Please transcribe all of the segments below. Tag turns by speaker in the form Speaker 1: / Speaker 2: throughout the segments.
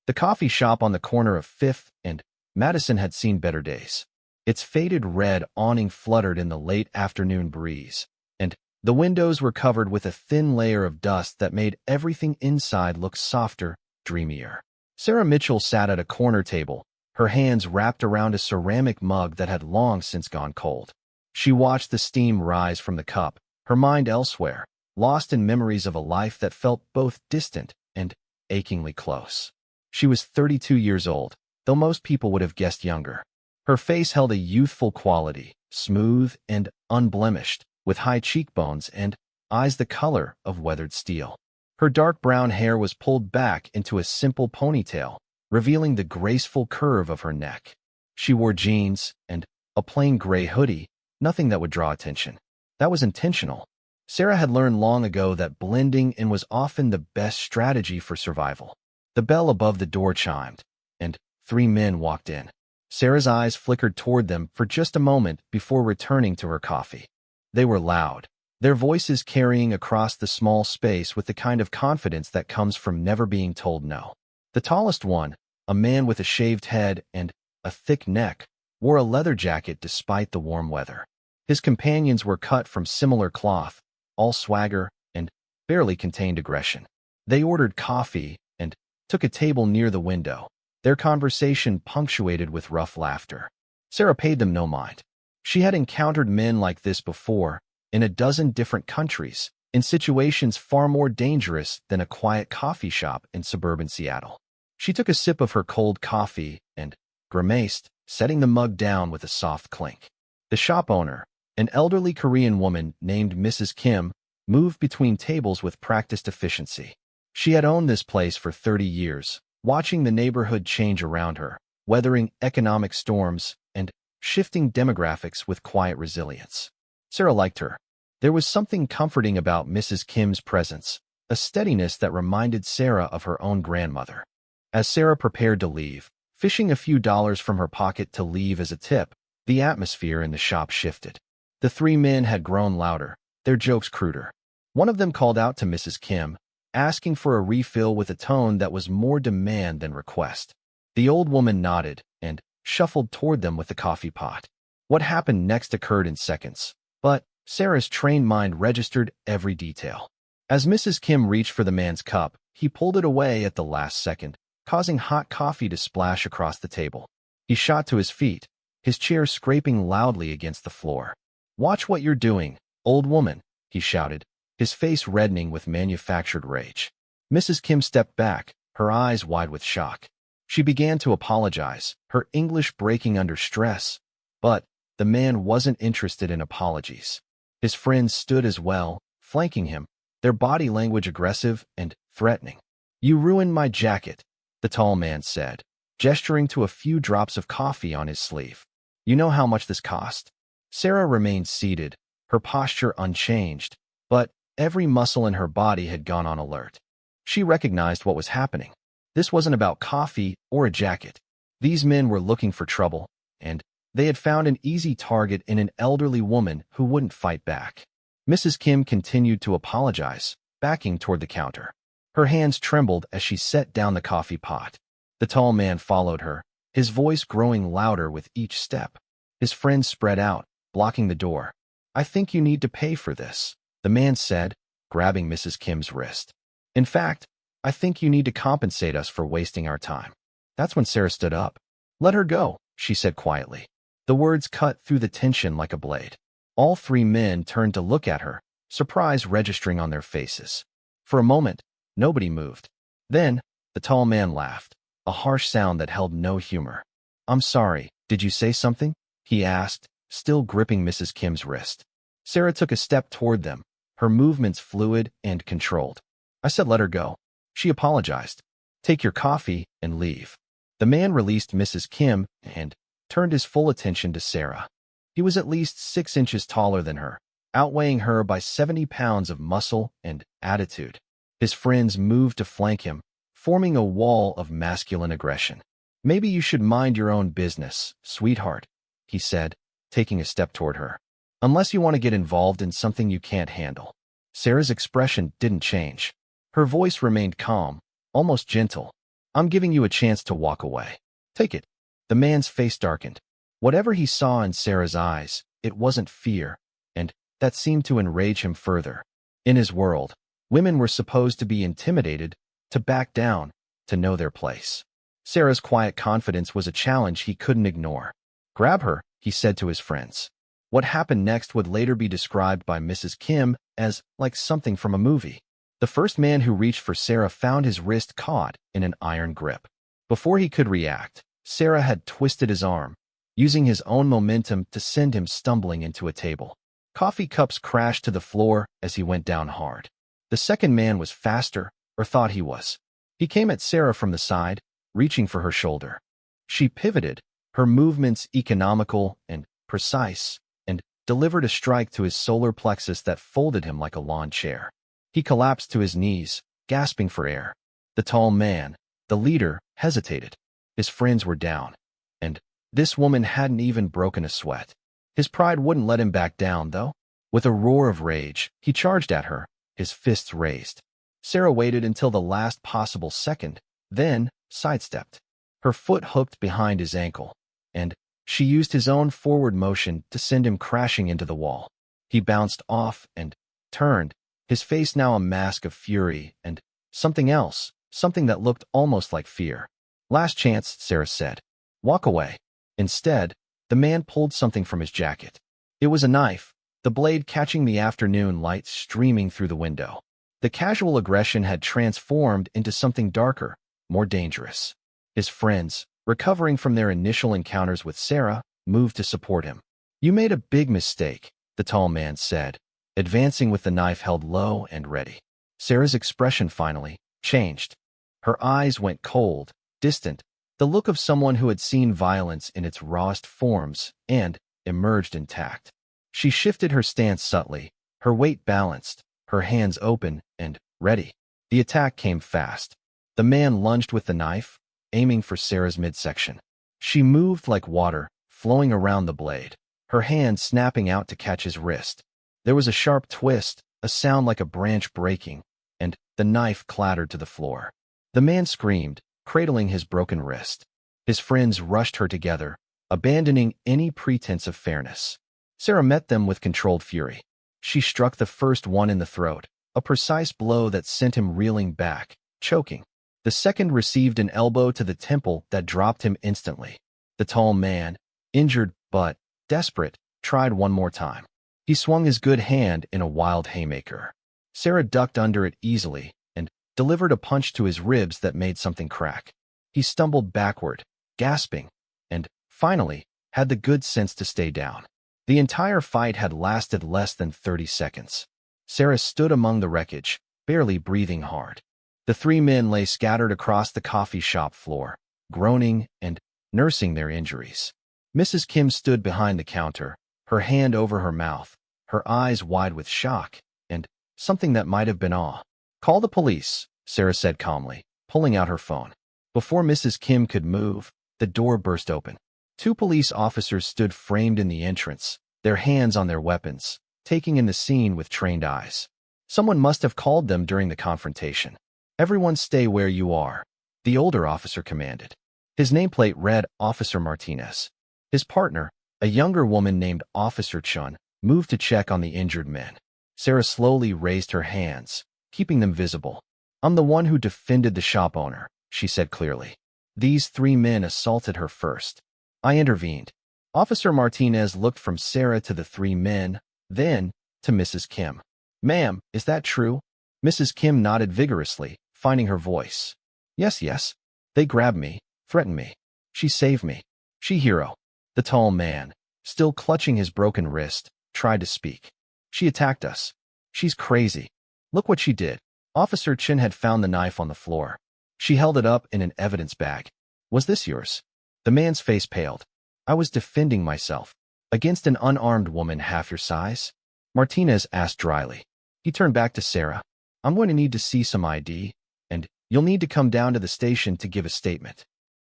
Speaker 1: The coffee shop on the corner of 5th and Madison had seen better days. Its faded red awning fluttered in the late afternoon breeze, and the windows were covered with a thin layer of dust that made everything inside look softer, dreamier. Sarah Mitchell sat at a corner table, her hands wrapped around a ceramic mug that had long since gone cold. She watched the steam rise from the cup, her mind elsewhere, lost in memories of a life that felt both distant and achingly close. She was 32 years old, though most people would have guessed younger. Her face held a youthful quality, smooth and unblemished, with high cheekbones and eyes the color of weathered steel. Her dark brown hair was pulled back into a simple ponytail, revealing the graceful curve of her neck. She wore jeans and a plain gray hoodie, nothing that would draw attention. That was intentional. Sarah had learned long ago that blending in was often the best strategy for survival. The bell above the door chimed, and 3 men walked in. Sarah's eyes flickered toward them for just a moment before returning to her coffee. They were loud, their voices carrying across the small space with the kind of confidence that comes from never being told no. The tallest one, a man with a shaved head and a thick neck, wore a leather jacket despite the warm weather. His companions were cut from similar cloth, all swagger and barely contained aggression. They ordered coffee and took a table near the window, their conversation punctuated with rough laughter. Sarah paid them no mind. She had encountered men like this before, in a dozen different countries, in situations far more dangerous than a quiet coffee shop in suburban Seattle. She took a sip of her cold coffee and grimaced, setting the mug down with a soft clink. The shop owner, an elderly Korean woman named Mrs. Kim, moved between tables with practiced efficiency. She had owned this place for 30 years, watching the neighborhood change around her, weathering economic storms and shifting demographics with quiet resilience. Sarah liked her. There was something comforting about Mrs. Kim's presence, a steadiness that reminded Sarah of her own grandmother. As Sarah prepared to leave, fishing a few dollars from her pocket to leave as a tip, the atmosphere in the shop shifted. The 3 men had grown louder, their jokes cruder. One of them called out to Mrs. Kim, asking for a refill with a tone that was more demand than request. The old woman nodded and shuffled toward them with the coffee pot. What happened next occurred in seconds, but Sarah's trained mind registered every detail. As Mrs. Kim reached for the man's cup, he pulled it away at the last second, causing hot coffee to splash across the table. He shot to his feet, his chair scraping loudly against the floor. "Watch what you're doing, old woman," he shouted, his face reddening with manufactured rage. Mrs. Kim stepped back, her eyes wide with shock. She began to apologize, her English breaking under stress, but the man wasn't interested in apologies. His friends stood as well, flanking him, their body language aggressive and threatening. "You ruined my jacket," the tall man said, gesturing to a few drops of coffee on his sleeve. "You know how much this cost?" Sarah remained seated, her posture unchanged, but every muscle in her body had gone on alert. She recognized what was happening. This wasn't about coffee or a jacket. These men were looking for trouble, and they had found an easy target in an elderly woman who wouldn't fight back. Mrs. Kim continued to apologize, backing toward the counter. Her hands trembled as she set down the coffee pot. The tall man followed her, his voice growing louder with each step. His friends spread out, blocking the door. "I think you need to pay for this," the man said, grabbing Mrs. Kim's wrist. "In fact, I think you need to compensate us for wasting our time." That's when Sarah stood up. "Let her go," she said quietly. The words cut through the tension like a blade. All 3 men turned to look at her, surprise registering on their faces. For a moment, nobody moved. Then, the tall man laughed, a harsh sound that held no humor. "I'm sorry, did you say something?" he asked, still gripping Mrs. Kim's wrist. Sarah took a step toward them, her movements fluid and controlled. "I said let her go." She apologized. "Take your coffee and leave." The man released Mrs. Kim and turned his full attention to Sarah. He was at least 6 inches taller than her, outweighing her by 70 pounds of muscle and attitude. His friends moved to flank him, forming a wall of masculine aggression. "Maybe you should mind your own business, sweetheart," he said, taking a step toward her. "Unless you want to get involved in something you can't handle." Sarah's expression didn't change. Her voice remained calm, almost gentle. I'm giving you a chance to walk away. Take it." The man's face darkened. Whatever he saw in Sarah's eyes, it wasn't fear, and that seemed to enrage him further. In his world, women were supposed to be intimidated, to back down, to know their place. Sarah's quiet confidence was a challenge he couldn't ignore. "Grab her," he said to his friends. What happened next would later be described by Mrs. Kim as like something from a movie. The first man who reached for Sarah found his wrist caught in an iron grip. Before he could react, Sarah had twisted his arm, using his own momentum to send him stumbling into a table. Coffee cups crashed to the floor as he went down hard. The second man was faster, or thought he was. He came at Sarah from the side, reaching for her shoulder. She pivoted, her movements economical and precise, and delivered a strike to his solar plexus that folded him like a lawn chair. He collapsed to his knees, gasping for air. The tall man, the leader, hesitated. His friends were down, and this woman hadn't even broken a sweat. His pride wouldn't let him back down, though. With a roar of rage, he charged at her, his fists raised. Sarah waited until the last possible second, then sidestepped. Her foot hooked behind his ankle, and she used his own forward motion to send him crashing into the wall. He bounced off and turned, his face now a mask of fury and something else, something that looked almost like fear. "Last chance," Sarah said. "Walk away." Instead, the man pulled something from his jacket. It was a knife, the blade catching the afternoon light streaming through the window. The casual aggression had transformed into something darker, more dangerous. His friends, recovering from their initial encounters with Sarah, moved to support him. "You made a big mistake," the tall man said, advancing with the knife held low and ready. Sarah's expression finally changed. Her eyes went cold, distant, the look of someone who had seen violence in its rawest forms and emerged intact. She shifted her stance subtly, her weight balanced, her hands open and ready. The attack came fast. The man lunged with the knife, aiming for Sarah's midsection. She moved like water, flowing around the blade, her hand snapping out to catch his wrist. There was a sharp twist, a sound like a branch breaking, and the knife clattered to the floor. The man screamed, cradling his broken wrist. His friends rushed her together, abandoning any pretense of fairness. Sarah met them with controlled fury. She struck the first one in the throat, a precise blow that sent him reeling back, choking. The second received an elbow to the temple that dropped him instantly. The tall man, injured but desperate, tried one more time. He swung his good hand in a wild haymaker. Sarah ducked under it easily and delivered a punch to his ribs that made something crack. He stumbled backward, gasping, and, finally, had the good sense to stay down. The entire fight had lasted less than 30 seconds. Sarah stood among the wreckage, barely breathing hard. The three men lay scattered across the coffee shop floor, groaning and nursing their injuries. Mrs. Kim stood behind the counter, her hand over her mouth, her eyes wide with shock, and something that might have been awe. "Call the police," Sarah said calmly, pulling out her phone. Before Mrs. Kim could move, the door burst open. Two police officers stood framed in the entrance, their hands on their weapons, taking in the scene with trained eyes. Someone must have called them during the confrontation. "Everyone stay where you are," the older officer commanded. His nameplate read Officer Martinez. His partner, a younger woman named Officer Chun, moved to check on the injured men. Sarah slowly raised her hands, keeping them visible. "I'm the one who defended the shop owner," she said clearly. "These three men assaulted her first. I intervened." Officer Martinez looked from Sarah to the three men, then to Mrs. Kim. "Ma'am, is that true?" Mrs. Kim nodded vigorously, finding her voice. Yes. They grabbed me, threatened me. She saved me. She hero." The tall man, still clutching his broken wrist, tried to speak. "She attacked us. She's crazy. Look what she did." Officer Chin had found the knife on the floor. She held it up in an evidence bag. "Was this yours?" The man's face paled. "I was defending myself. Against an unarmed woman half your size?" Martinez asked dryly. He turned back to Sarah. "I'm going to need to see some ID, and you'll need to come down to the station to give a statement."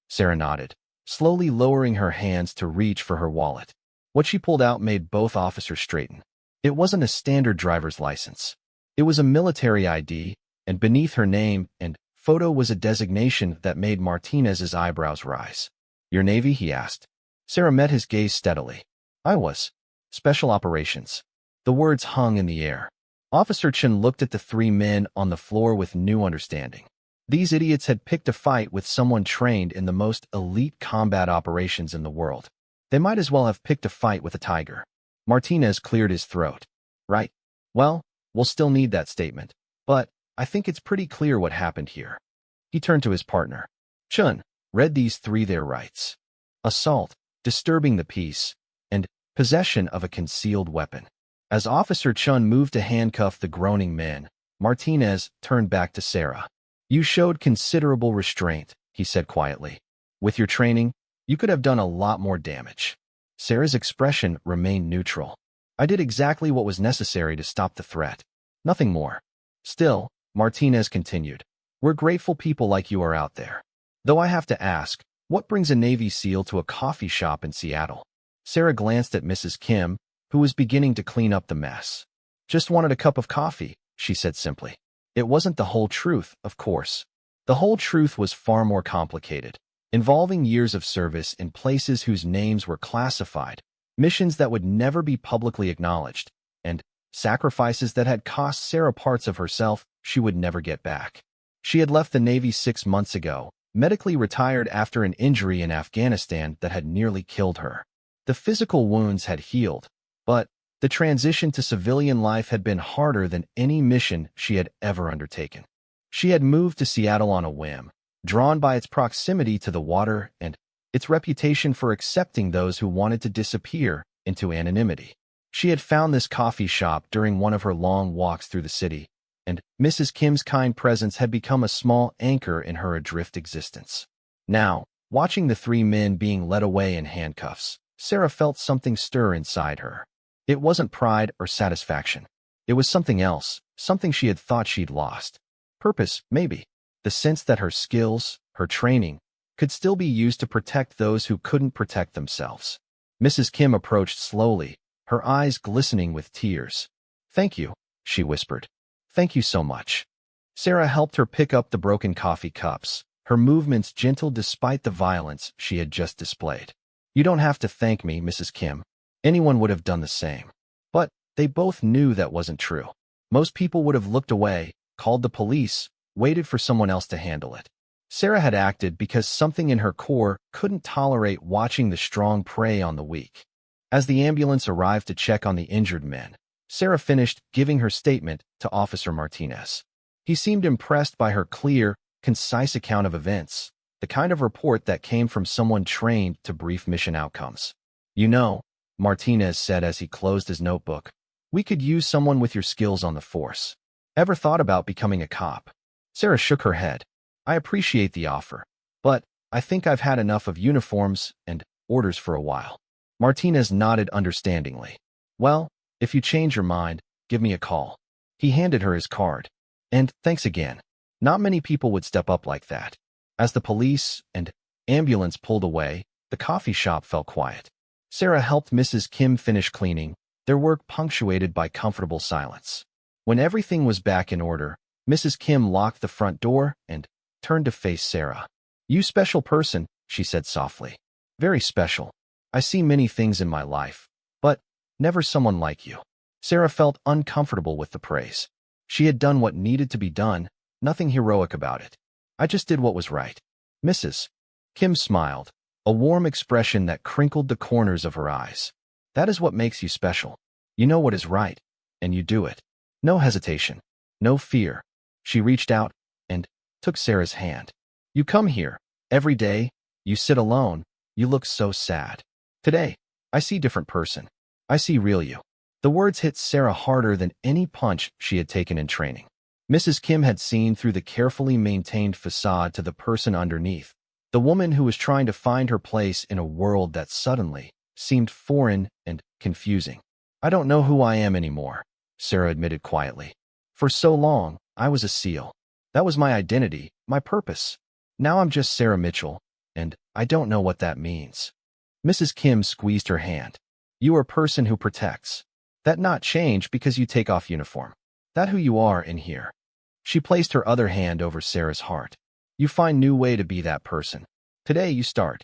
Speaker 1: Sarah nodded, slowly lowering her hands to reach for her wallet. What she pulled out made both officers straighten. It wasn't a standard driver's license. It was a military ID, and beneath her name and photo was a designation that made Martinez's eyebrows rise. Your Navy? He asked. Sarah met his gaze steadily. I was. Special Operations. The words hung in the air. Officer Chen looked at the three men on the floor with new understanding. These idiots had picked a fight with someone trained in the most elite combat operations in the world. They might as well have picked a fight with a tiger. Martinez cleared his throat. Right. Well, we'll still need that statement. But I think it's pretty clear what happened here. He turned to his partner. Chun, read these three their rights. Assault, disturbing the peace, and possession of a concealed weapon. As Officer Chun moved to handcuff the groaning men, Martinez turned back to Sarah. You showed considerable restraint, he said quietly. With your training, you could have done a lot more damage. Sarah's expression remained neutral. I did exactly what was necessary to stop the threat. Nothing more. Still, Martinez continued, we're grateful people like you are out there. Though I have to ask, what brings a Navy SEAL to a coffee shop in Seattle? Sarah glanced at Mrs. Kim, who was beginning to clean up the mess. Just wanted a cup of coffee, she said simply. It wasn't the whole truth, of course. The whole truth was far more complicated, involving years of service in places whose names were classified, missions that would never be publicly acknowledged, and sacrifices that had cost Sarah parts of herself she would never get back. She had left the Navy 6 months ago, medically retired after an injury in Afghanistan that had nearly killed her. The physical wounds had healed, but the transition to civilian life had been harder than any mission she had ever undertaken. She had moved to Seattle on a whim, drawn by its proximity to the water and its reputation for accepting those who wanted to disappear into anonymity. She had found this coffee shop during one of her long walks through the city, and Mrs. Kim's kind presence had become a small anchor in her adrift existence. Now, watching the three men being led away in handcuffs, Sarah felt something stir inside her. It wasn't pride or satisfaction. It was something else, something she had thought she'd lost. Purpose, maybe. The sense that her skills, her training, could still be used to protect those who couldn't protect themselves. Mrs. Kim approached slowly, her eyes glistening with tears. Thank you, she whispered. Thank you so much. Sarah helped her pick up the broken coffee cups, her movements gentle despite the violence she had just displayed. You don't have to thank me, Mrs. Kim. Anyone would have done the same. But they both knew that wasn't true. Most people would have looked away, called the police, waited for someone else to handle it. Sarah had acted because something in her core couldn't tolerate watching the strong prey on the weak. As the ambulance arrived to check on the injured men, Sarah finished giving her statement to Officer Martinez. He seemed impressed by her clear, concise account of events, the kind of report that came from someone trained to brief mission outcomes. You know, Martinez said as he closed his notebook, we could use someone with your skills on the force. Ever thought about becoming a cop? Sarah shook her head. I appreciate the offer, but I think I've had enough of uniforms and orders for a while. Martinez nodded understandingly. Well, if you change your mind, give me a call. He handed her his card. And thanks again. Not many people would step up like that. As the police and ambulance pulled away, the coffee shop fell quiet. Sarah helped Mrs. Kim finish cleaning, their work punctuated by comfortable silence. When everything was back in order, Mrs. Kim locked the front door and turned to face Sarah. You special person, she said softly. Very special. I see many things in my life, but never someone like you. Sarah felt uncomfortable with the praise. She had done what needed to be done, nothing heroic about it. I just did what was right. Mrs. Kim smiled, a warm expression that crinkled the corners of her eyes. That is what makes you special. You know what is right, and you do it. No hesitation, no fear. She reached out and took Sarah's hand. You come here every day, you sit alone, you look so sad. Today, I see different person. I see real you. The words hit Sarah harder than any punch she had taken in training. Mrs. Kim had seen through the carefully maintained facade to the person underneath, the woman who was trying to find her place in a world that suddenly seemed foreign and confusing. I don't know who I am anymore, Sarah admitted quietly. For so long, I was a SEAL. That was my identity, my purpose. Now I'm just Sarah Mitchell, and I don't know what that means. Mrs. Kim squeezed her hand. You are a person who protects. That not change because you take off uniform. That who you are in here. She placed her other hand over Sarah's heart. You find new way to be that person. Today you start.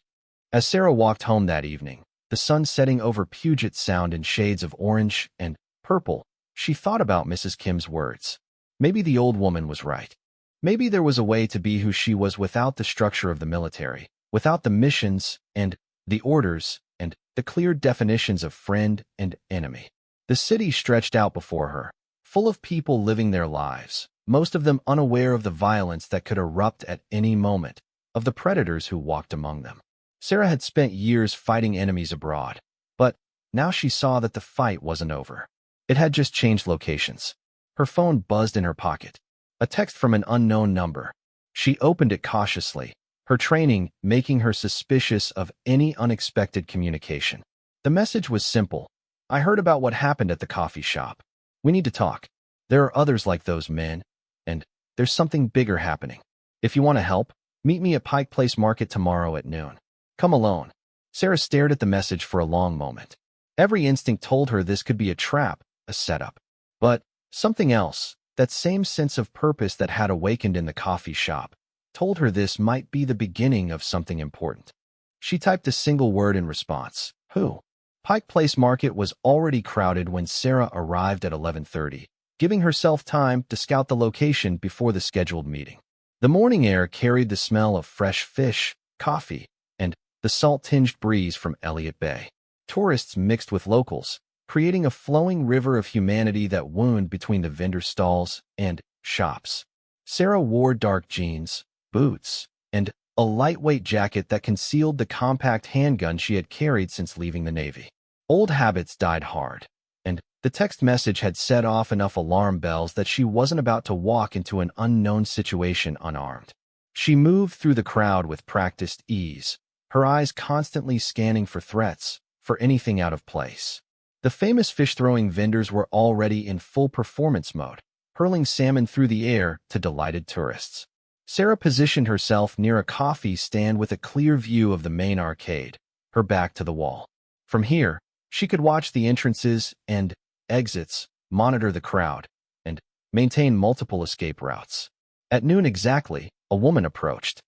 Speaker 1: As Sarah walked home that evening, the sun setting over Puget Sound in shades of orange and purple, she thought about Mrs. Kim's words. Maybe the old woman was right. Maybe there was a way to be who she was without the structure of the military, without the missions and the orders and the clear definitions of friend and enemy. The city stretched out before her, full of people living their lives, most of them unaware of the violence that could erupt at any moment, of the predators who walked among them. Sarah had spent years fighting enemies abroad, but now she saw that the fight wasn't over. It had just changed locations. Her phone buzzed in her pocket. A text from an unknown number. She opened it cautiously, her training making her suspicious of any unexpected communication. The message was simple. I heard about what happened at the coffee shop. We need to talk. There are others like those men, and there's something bigger happening. If you want to help, meet me at Pike Place Market tomorrow at noon. Come alone. Sarah stared at the message for a long moment. Every instinct told her this could be a trap, a setup. But something else, that same sense of purpose that had awakened in the coffee shop, told her this might be the beginning of something important. She typed a single word in response. Who? Pike Place Market was already crowded when Sarah arrived at 11:30, giving herself time to scout the location before the scheduled meeting. The morning air carried the smell of fresh fish, coffee, and the salt-tinged breeze from Elliott Bay. Tourists mixed with locals, creating a flowing river of humanity that wound between the vendor stalls and shops. Sarah wore dark jeans, boots, and a lightweight jacket that concealed the compact handgun she had carried since leaving the Navy. Old habits died hard, and the text message had set off enough alarm bells that she wasn't about to walk into an unknown situation unarmed. She moved through the crowd with practiced ease, her eyes constantly scanning for threats, for anything out of place. The famous fish-throwing vendors were already in full performance mode, hurling salmon through the air to delighted tourists. Sarah positioned herself near a coffee stand with a clear view of the main arcade, her back to the wall. From here, she could watch the entrances and exits, monitor the crowd, and maintain multiple escape routes. At noon exactly, a woman approached.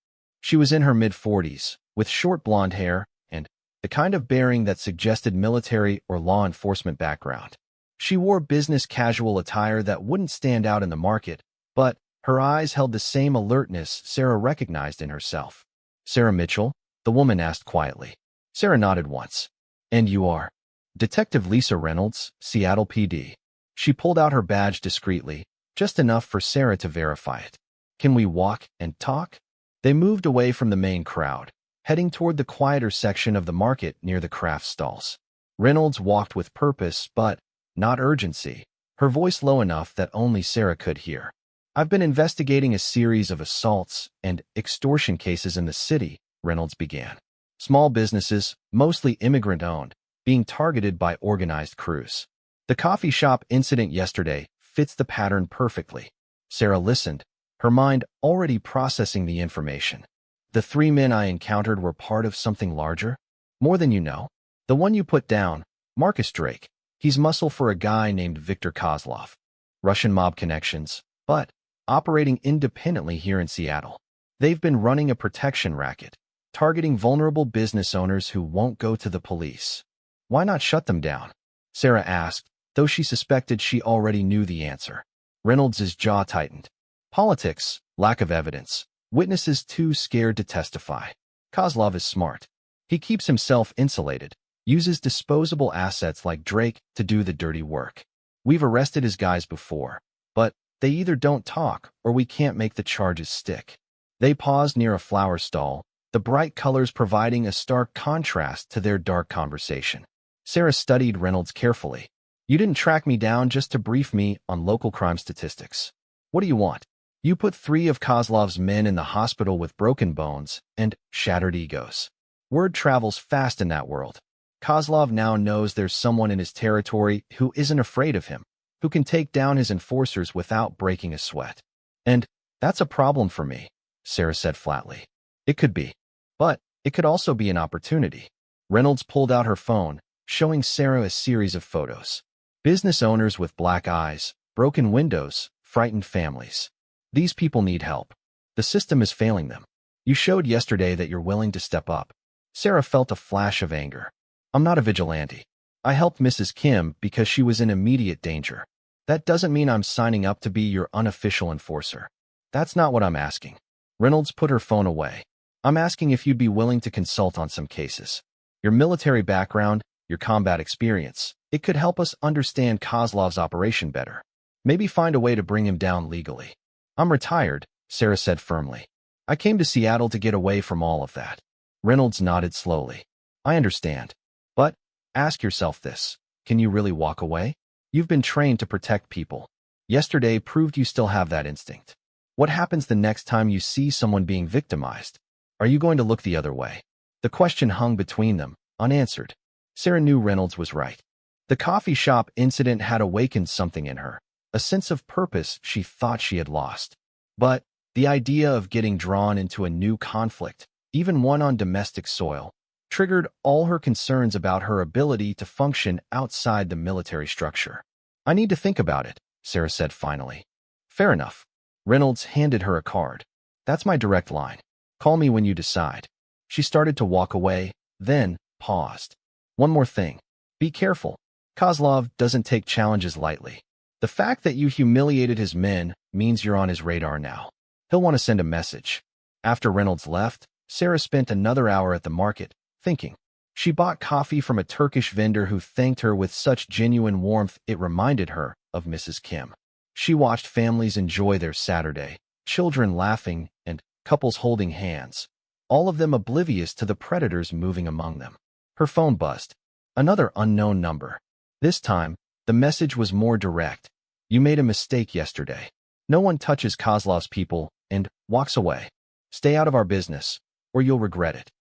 Speaker 1: She was in her mid-40s, with short blonde hair and the kind of bearing that suggested military or law enforcement background. She wore business casual attire that wouldn't stand out in the market, but her eyes held the same alertness Sarah recognized in herself. Sarah Mitchell? The woman asked quietly. Sarah nodded once. And you are? Detective Lisa Reynolds, Seattle PD. She pulled out her badge discreetly, just enough for Sarah to verify it. Can we walk and talk? They moved away from the main crowd, heading toward the quieter section of the market near the craft stalls. Reynolds walked with purpose, but not urgency, her voice low enough that only Sarah could hear. I've been investigating a series of assaults and extortion cases in the city, Reynolds began. Small businesses, mostly immigrant-owned, being targeted by organized crews. The coffee shop incident yesterday fits the pattern perfectly. Sarah listened, her mind already processing the information. The 3 men I encountered were part of something larger? More than you know. The one you put down, Marcus Drake, he's muscle for a guy named Viktor Kozlov. Russian mob connections, but operating independently here in Seattle. They've been running a protection racket, targeting vulnerable business owners who won't go to the police. Why not shut them down? Sarah asked, though she suspected she already knew the answer. Reynolds' jaw tightened. Politics, lack of evidence, witnesses too scared to testify. Kozlov is smart. He keeps himself insulated, uses disposable assets like Drake to do the dirty work. We've arrested his guys before, but they either don't talk or we can't make the charges stick. They paused near a flower stall, the bright colors providing a stark contrast to their dark conversation. Sarah studied Reynolds carefully. You didn't track me down just to brief me on local crime statistics. What do you want? You put 3 of Kozlov's men in the hospital with broken bones and shattered egos. Word travels fast in that world. Kozlov now knows there's someone in his territory who isn't afraid of him, who can take down his enforcers without breaking a sweat. And that's a problem for me, Sarah said flatly. It could be. But it could also be an opportunity. Reynolds pulled out her phone, showing Sarah a series of photos. Business owners with black eyes, broken windows, frightened families. These people need help. The system is failing them. You showed yesterday that you're willing to step up. Sarah felt a flash of anger. I'm not a vigilante. I helped Mrs. Kim because she was in immediate danger. That doesn't mean I'm signing up to be your unofficial enforcer. That's not what I'm asking. Reynolds put her phone away. I'm asking if you'd be willing to consult on some cases. Your military background, your combat experience, it could help us understand Kozlov's operation better. Maybe find a way to bring him down legally. I'm retired, Sarah said firmly. I came to Seattle to get away from all of that. Reynolds nodded slowly. I understand. But ask yourself this. Can you really walk away? You've been trained to protect people. Yesterday proved you still have that instinct. What happens the next time you see someone being victimized? Are you going to look the other way? The question hung between them, unanswered. Sarah knew Reynolds was right. The coffee shop incident had awakened something in her, a sense of purpose she thought she had lost. But the idea of getting drawn into a new conflict, even one on domestic soil, triggered all her concerns about her ability to function outside the military structure. I need to think about it, Sarah said finally. Fair enough. Reynolds handed her a card. That's my direct line. Call me when you decide. She started to walk away, then paused. One more thing. Be careful. Kozlov doesn't take challenges lightly. The fact that you humiliated his men means you're on his radar now. He'll want to send a message. After Reynolds left, Sarah spent another hour at the market, thinking. She bought coffee from a Turkish vendor who thanked her with such genuine warmth it reminded her of Mrs. Kim. She watched families enjoy their Saturday, children laughing and couples holding hands, all of them oblivious to the predators moving among them. Her phone buzzed. Another unknown number. This time, the message was more direct. You made a mistake yesterday. No one touches Kozlov's people and walks away. Stay out of our business, or you'll regret it.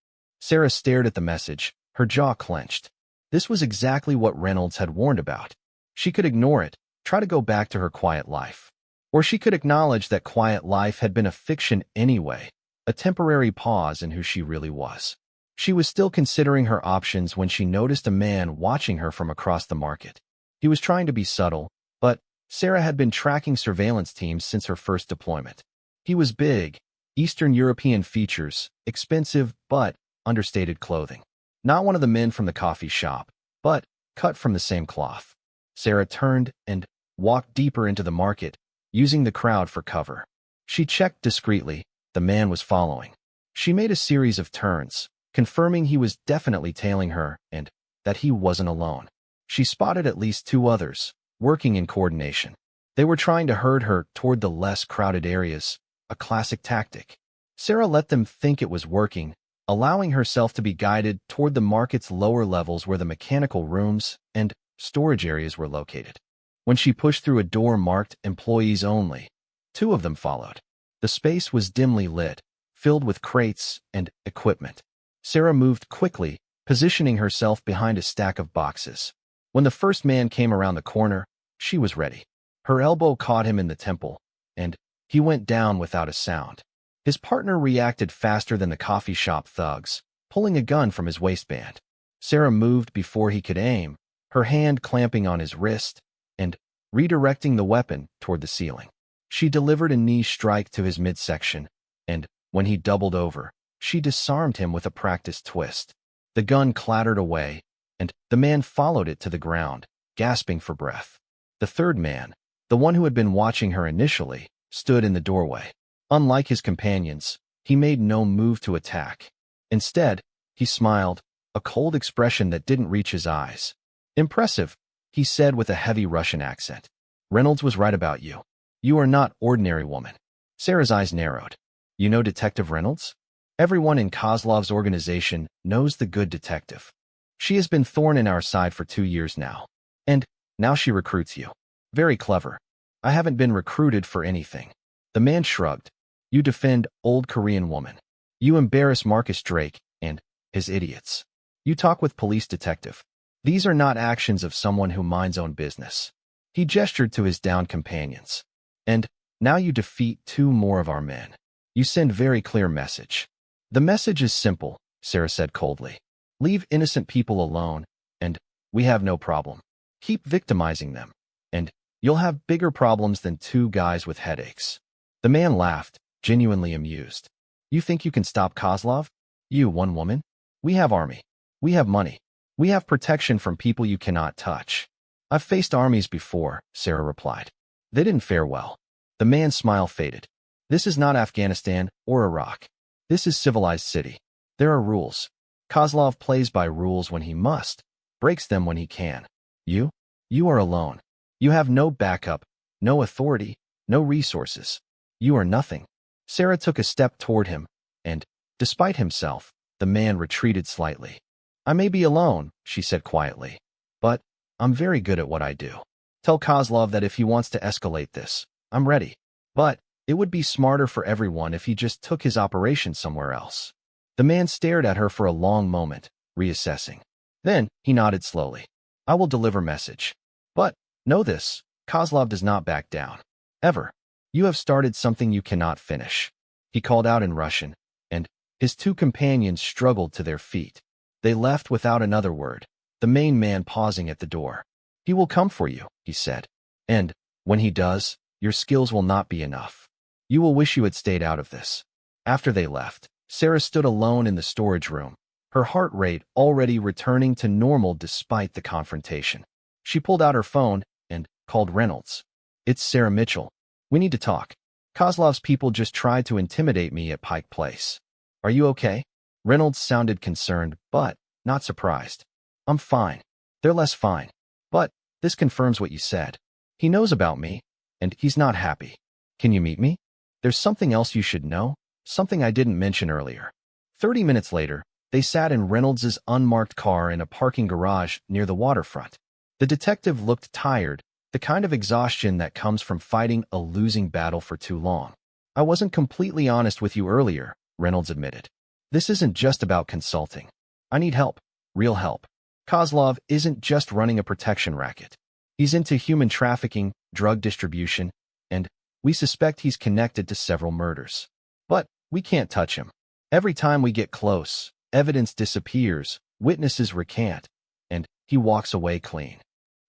Speaker 1: Sarah stared at the message, her jaw clenched. This was exactly what Reynolds had warned about. She could ignore it, try to go back to her quiet life. Or she could acknowledge that quiet life had been a fiction anyway, a temporary pause in who she really was. She was still considering her options when she noticed a man watching her from across the market. He was trying to be subtle, but Sarah had been tracking surveillance teams since her first deployment. He was big, Eastern European features, expensive but understated clothing. Not one of the men from the coffee shop, but cut from the same cloth. Sarah turned and walked deeper into the market, using the crowd for cover. She checked discreetly. The man was following. She made a series of turns, confirming he was definitely tailing her and that he wasn't alone. She spotted at least two others, working in coordination. They were trying to herd her toward the less crowded areas, a classic tactic. Sarah let them think it was working, allowing herself to be guided toward the market's lower levels where the mechanical rooms and storage areas were located. When she pushed through a door marked Employees Only, two of them followed. The space was dimly lit, filled with crates and equipment. Sarah moved quickly, positioning herself behind a stack of boxes. When the first man came around the corner, she was ready. Her elbow caught him in the temple, and he went down without a sound. His partner reacted faster than the coffee shop thugs, pulling a gun from his waistband. Sarah moved before he could aim, her hand clamping on his wrist and redirecting the weapon toward the ceiling. She delivered a knee strike to his midsection, and when he doubled over, she disarmed him with a practiced twist. The gun clattered away, and the man followed it to the ground, gasping for breath. The third man, the one who had been watching her initially, stood in the doorway. Unlike his companions, he made no move to attack. Instead, he smiled, a cold expression that didn't reach his eyes. Impressive, he said with a heavy Russian accent. Reynolds was right about you. You are not ordinary woman. Sarah's eyes narrowed. You know Detective Reynolds? Everyone in Kozlov's organization knows the good detective. She has been thorn in our side for 2 years now. And now she recruits you. Very clever. I haven't been recruited for anything. The man shrugged. You defend old Korean woman. You embarrass Marcus Drake and his idiots. You talk with police detective. These are not actions of someone who minds own business. He gestured to his downed companions. And now you defeat 2 more of our men. You send very clear message. The message is simple, Sarah said coldly. Leave innocent people alone, and we have no problem. Keep victimizing them, and you'll have bigger problems than 2 guys with headaches. The man laughed, genuinely amused. You think you can stop Kozlov? You, one woman? We have army. We have money. We have protection from people you cannot touch. I've faced armies before, Sarah replied. They didn't fare well. The man's smile faded. This is not Afghanistan or Iraq. This is civilized city. There are rules. Kozlov plays by rules when he must, breaks them when he can. You? You are alone. You have no backup, no authority, no resources. You are nothing. Sarah took a step toward him, and, despite himself, the man retreated slightly. I may be alone, she said quietly, but I'm very good at what I do. Tell Kozlov that if he wants to escalate this, I'm ready. But it would be smarter for everyone if he just took his operation somewhere else. The man stared at her for a long moment, reassessing. Then he nodded slowly. I will deliver message. But know this, Kozlov does not back down. Ever. You have started something you cannot finish. He called out in Russian, and his two companions struggled to their feet. They left without another word, the main man pausing at the door. He will come for you, he said. And, when he does, your skills will not be enough. You will wish you had stayed out of this. After they left, Sarah stood alone in the storage room, her heart rate already returning to normal despite the confrontation. She pulled out her phone and called Reynolds. It's Sarah Mitchell. We need to talk. Kozlov's people just tried to intimidate me at Pike Place. Are you okay? Reynolds sounded concerned, but not surprised. I'm fine. They're less fine. But this confirms what you said. He knows about me, and he's not happy. Can you meet me? There's something else you should know, something I didn't mention earlier. 30 minutes later, they sat in Reynolds's unmarked car in a parking garage near the waterfront. The detective looked tired, the kind of exhaustion that comes from fighting a losing battle for too long. I wasn't completely honest with you earlier, Reynolds admitted. This isn't just about consulting. I need help, real help. Kozlov isn't just running a protection racket. He's into human trafficking, drug distribution, and we suspect he's connected to several murders. But we can't touch him. Every time we get close, evidence disappears, witnesses recant, and he walks away clean.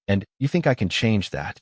Speaker 1: And you think I can change that?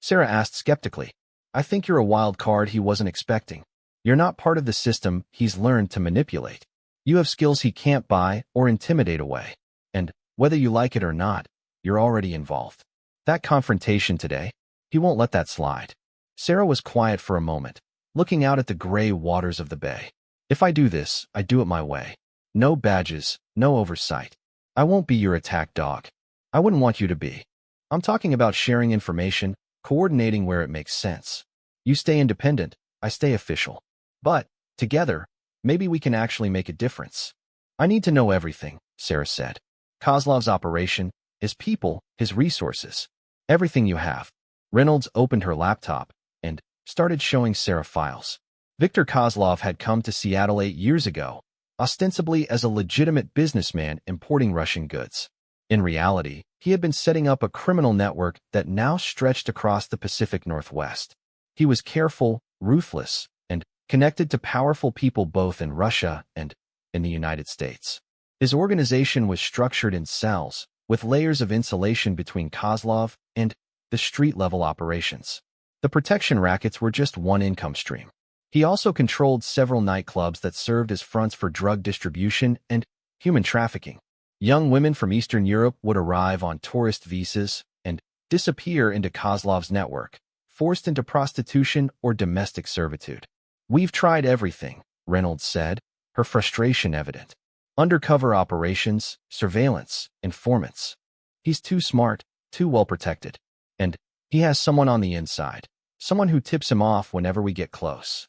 Speaker 1: Sarah asked skeptically. I think you're a wild card he wasn't expecting. You're not part of the system he's learned to manipulate. You have skills he can't buy or intimidate away. And whether you like it or not, you're already involved. That confrontation today, he won't let that slide. Sarah was quiet for a moment, looking out at the gray waters of the bay. If I do this, I do it my way. No badges, no oversight. I won't be your attack dog. I wouldn't want you to be. I'm talking about sharing information, coordinating where it makes sense. You stay independent, I stay official. But, together, maybe we can actually make a difference. I need to know everything, Sarah said. Kozlov's operation, his people, his resources. Everything you have. Reynolds opened her laptop and started showing Sarah files. Viktor Kozlov had come to Seattle 8 years ago, ostensibly as a legitimate businessman importing Russian goods. In reality, he had been setting up a criminal network that now stretched across the Pacific Northwest. He was careful, ruthless, and connected to powerful people both in Russia and in the United States. His organization was structured in cells, with layers of insulation between Kozlov and the street-level operations. The protection rackets were just one income stream. He also controlled several nightclubs that served as fronts for drug distribution and human trafficking. Young women from Eastern Europe would arrive on tourist visas and disappear into Kozlov's network, forced into prostitution or domestic servitude. We've tried everything, Reynolds said, her frustration evident. Undercover operations, surveillance, informants. He's too smart, too well protected. And he has someone on the inside, someone who tips him off whenever we get close.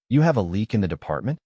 Speaker 1: You have a leak in the department?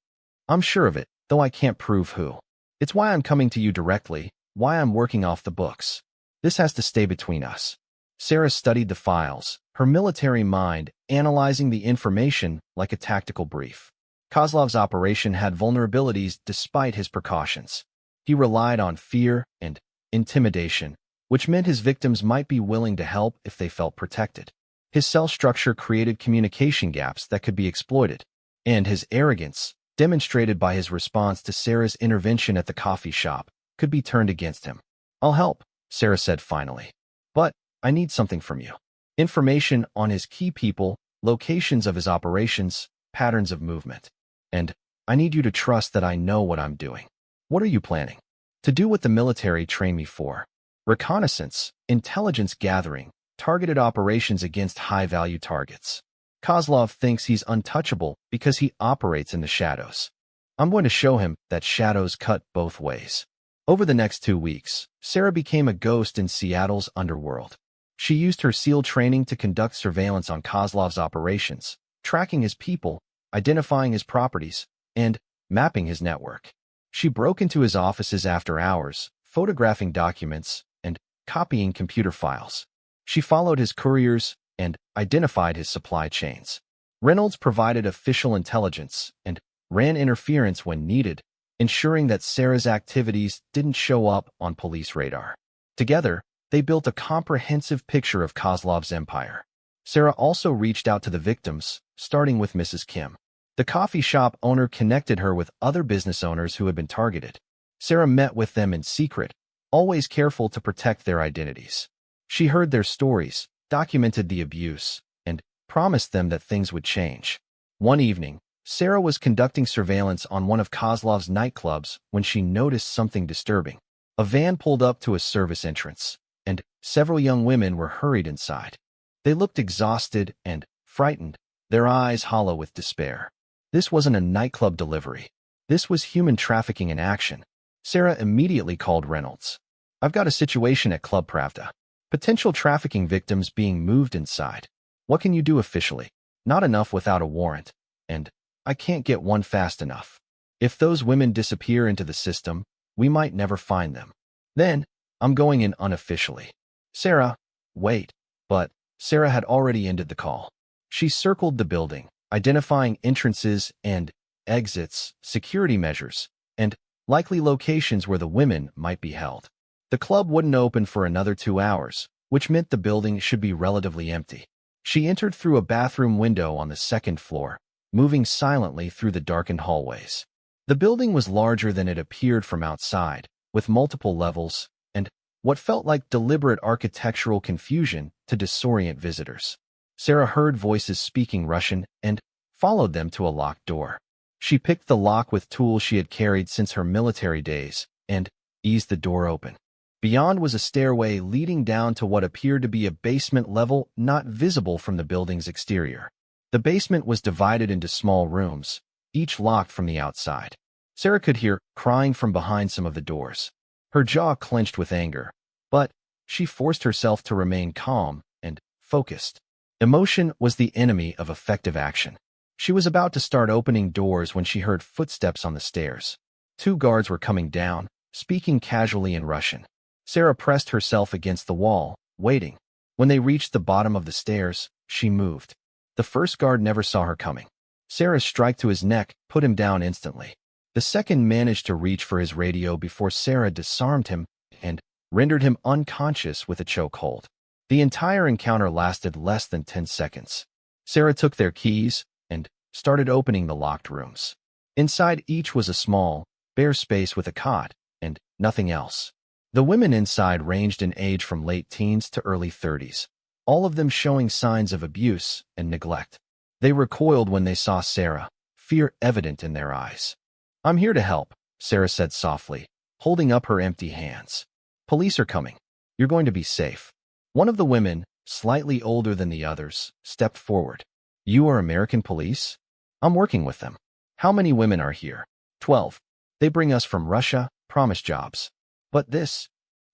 Speaker 1: I'm sure of it, though I can't prove who. It's why I'm coming to you directly, why I'm working off the books. This has to stay between us. Sarah studied the files, her military mind analyzing the information like a tactical brief. Kozlov's operation had vulnerabilities despite his precautions. He relied on fear and intimidation, which meant his victims might be willing to help if they felt protected. His cell structure created communication gaps that could be exploited, and his arrogance, demonstrated by his response to Sarah's intervention at the coffee shop, could be turned against him. I'll help, Sarah said finally. But I need something from you. Information on his key people, locations of his operations, patterns of movement. And I need you to trust that I know what I'm doing. What are you planning? To do what the military trained me for. Reconnaissance, intelligence gathering, targeted operations against high-value targets. Kozlov thinks he's untouchable because he operates in the shadows. I'm going to show him that shadows cut both ways. Over the next 2 weeks, Sarah became a ghost in Seattle's underworld. She used her SEAL training to conduct surveillance on Kozlov's operations, tracking his people, identifying his properties, and mapping his network. She broke into his offices after hours, photographing documents and copying computer files. She followed his couriers and identified his supply chains. Reynolds provided official intelligence and ran interference when needed, ensuring that Sarah's activities didn't show up on police radar. Together, they built a comprehensive picture of Kozlov's empire. Sarah also reached out to the victims, starting with Mrs. Kim. The coffee shop owner connected her with other business owners who had been targeted. Sarah met with them in secret, always careful to protect their identities. She heard their stories, documented the abuse, and promised them that things would change. One evening, Sarah was conducting surveillance on one of Kozlov's nightclubs when she noticed something disturbing. A van pulled up to a service entrance, and several young women were hurried inside. They looked exhausted and frightened, their eyes hollow with despair. This wasn't a nightclub delivery. This was human trafficking in action. Sarah immediately called Reynolds. I've got a situation at Club Pravda. Potential trafficking victims being moved inside. What can you do officially? Not enough without a warrant. And I can't get one fast enough. If those women disappear into the system, we might never find them. Then, I'm going in unofficially. Sarah, wait. But Sarah had already ended the call. She circled the building, identifying entrances and exits, security measures, and likely locations where the women might be held. The club wouldn't open for another 2 hours, which meant the building should be relatively empty. She entered through a bathroom window on the second floor, moving silently through the darkened hallways. The building was larger than it appeared from outside, with multiple levels and what felt like deliberate architectural confusion to disorient visitors. Sarah heard voices speaking Russian and followed them to a locked door. She picked the lock with tools she had carried since her military days and eased the door open. Beyond was a stairway leading down to what appeared to be a basement level not visible from the building's exterior. The basement was divided into small rooms, each locked from the outside. Sarah could hear crying from behind some of the doors. Her jaw clenched with anger, but she forced herself to remain calm and focused. Emotion was the enemy of effective action. She was about to start opening doors when she heard footsteps on the stairs. 2 guards were coming down, speaking casually in Russian. Sarah pressed herself against the wall, waiting. When they reached the bottom of the stairs, she moved. The first guard never saw her coming. Sarah's strike to his neck put him down instantly. The second managed to reach for his radio before Sarah disarmed him and rendered him unconscious with a chokehold. The entire encounter lasted less than 10 seconds. Sarah took their keys and started opening the locked rooms. Inside each was a small, bare space with a cot and nothing else. The women inside ranged in age from late teens to early 30s, all of them showing signs of abuse and neglect. They recoiled when they saw Sarah, fear evident in their eyes. I'm here to help, Sarah said softly, holding up her empty hands. Police are coming. You're going to be safe. One of the women, slightly older than the others, stepped forward. You are American police? I'm working with them. How many women are here? 12. They bring us from Russia, promise jobs. But this,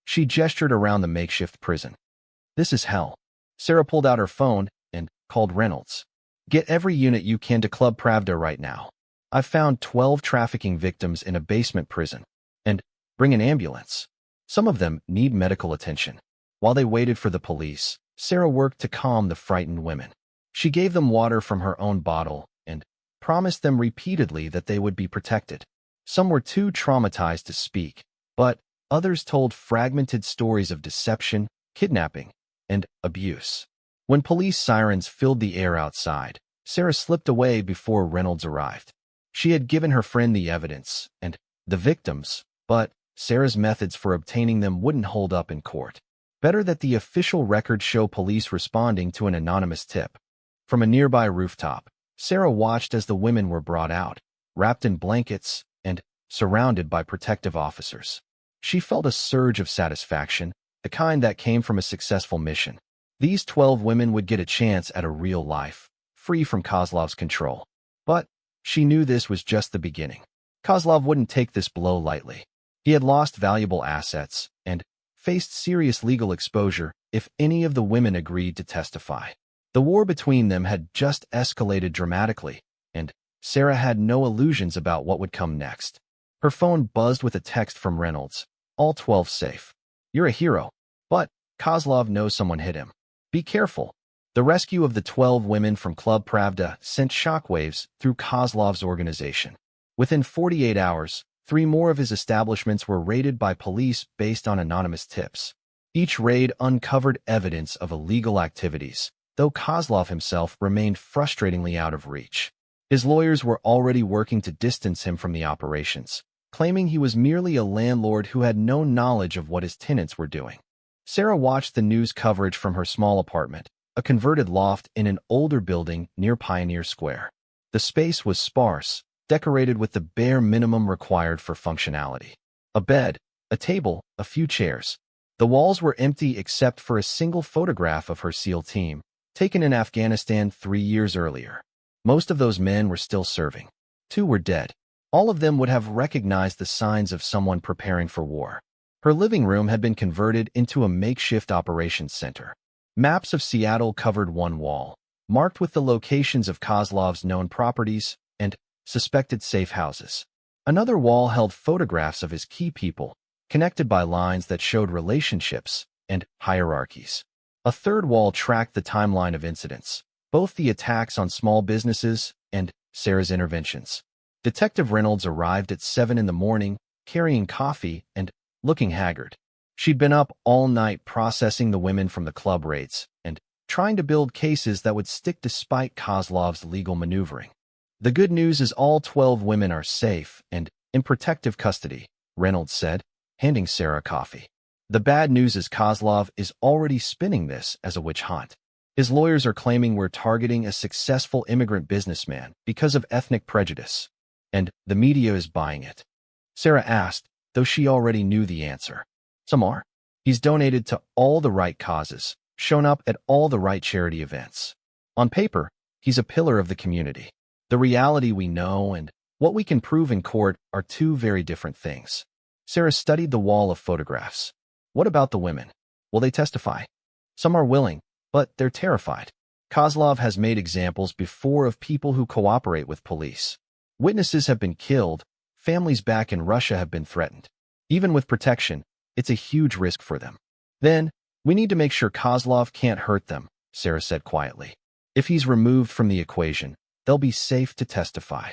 Speaker 1: she gestured around the makeshift prison. This is hell. Sarah pulled out her phone and called Reynolds. Get every unit you can to Club Pravda right now. I've found 12 trafficking victims in a basement prison. And bring an ambulance. Some of them need medical attention. While they waited for the police, Sarah worked to calm the frightened women. She gave them water from her own bottle and promised them repeatedly that they would be protected. Some were too traumatized to speak, but others told fragmented stories of deception, kidnapping, and abuse. When police sirens filled the air outside, Sarah slipped away before Reynolds arrived. She had given her friend the evidence and the victims, but Sarah's methods for obtaining them wouldn't hold up in court. Better that the official record show police responding to an anonymous tip. From a nearby rooftop, Sarah watched as the women were brought out, wrapped in blankets and surrounded by protective officers. She felt a surge of satisfaction, the kind that came from a successful mission. These 12 women would get a chance at a real life, free from Kozlov's control. But she knew this was just the beginning. Kozlov wouldn't take this blow lightly. He had lost valuable assets and faced serious legal exposure if any of the women agreed to testify. The war between them had just escalated dramatically, and Sarah had no illusions about what would come next. Her phone buzzed with a text from Reynolds. All 12 safe. You're a hero, but Kozlov knows someone hit him. Be careful. The rescue of the 12 women from Club Pravda sent shockwaves through Kozlov's organization. Within 48 hours, 3 more of his establishments were raided by police based on anonymous tips. Each raid uncovered evidence of illegal activities, though Kozlov himself remained frustratingly out of reach. His lawyers were already working to distance him from the operations, claiming he was merely a landlord who had no knowledge of what his tenants were doing. Sarah watched the news coverage from her small apartment, a converted loft in an older building near Pioneer Square. The space was sparse, decorated with the bare minimum required for functionality. A bed, a table, a few chairs. The walls were empty except for a single photograph of her SEAL team, taken in Afghanistan 3 years earlier. Most of those men were still serving. 2 were dead. All of them would have recognized the signs of someone preparing for war. Her living room had been converted into a makeshift operations center. Maps of Seattle covered one wall, marked with the locations of Kozlov's known properties and suspected safe houses. Another wall held photographs of his key people, connected by lines that showed relationships and hierarchies. A third wall tracked the timeline of incidents, both the attacks on small businesses and Sarah's interventions. Detective Reynolds arrived at 7 in the morning, carrying coffee and looking haggard. She'd been up all night processing the women from the club raids and trying to build cases that would stick despite Kozlov's legal maneuvering. The good news is all 12 women are safe and in protective custody, Reynolds said, handing Sarah coffee. The bad news is Kozlov is already spinning this as a witch hunt. His lawyers are claiming we're targeting a successful immigrant businessman because of ethnic prejudice, and the media is buying it. Sarah asked, though she already knew the answer. Some are. He's donated to all the right causes, shown up at all the right charity events. On paper, he's a pillar of the community. The reality we know and what we can prove in court are 2 very different things. Sarah studied the wall of photographs. What about the women? Will they testify? Some are willing, but they're terrified. Kozlov has made examples before of people who cooperate with police. Witnesses have been killed, families back in Russia have been threatened. Even with protection, it's a huge risk for them. Then, we need to make sure Kozlov can't hurt them, Sarah said quietly. If he's removed from the equation, they'll be safe to testify.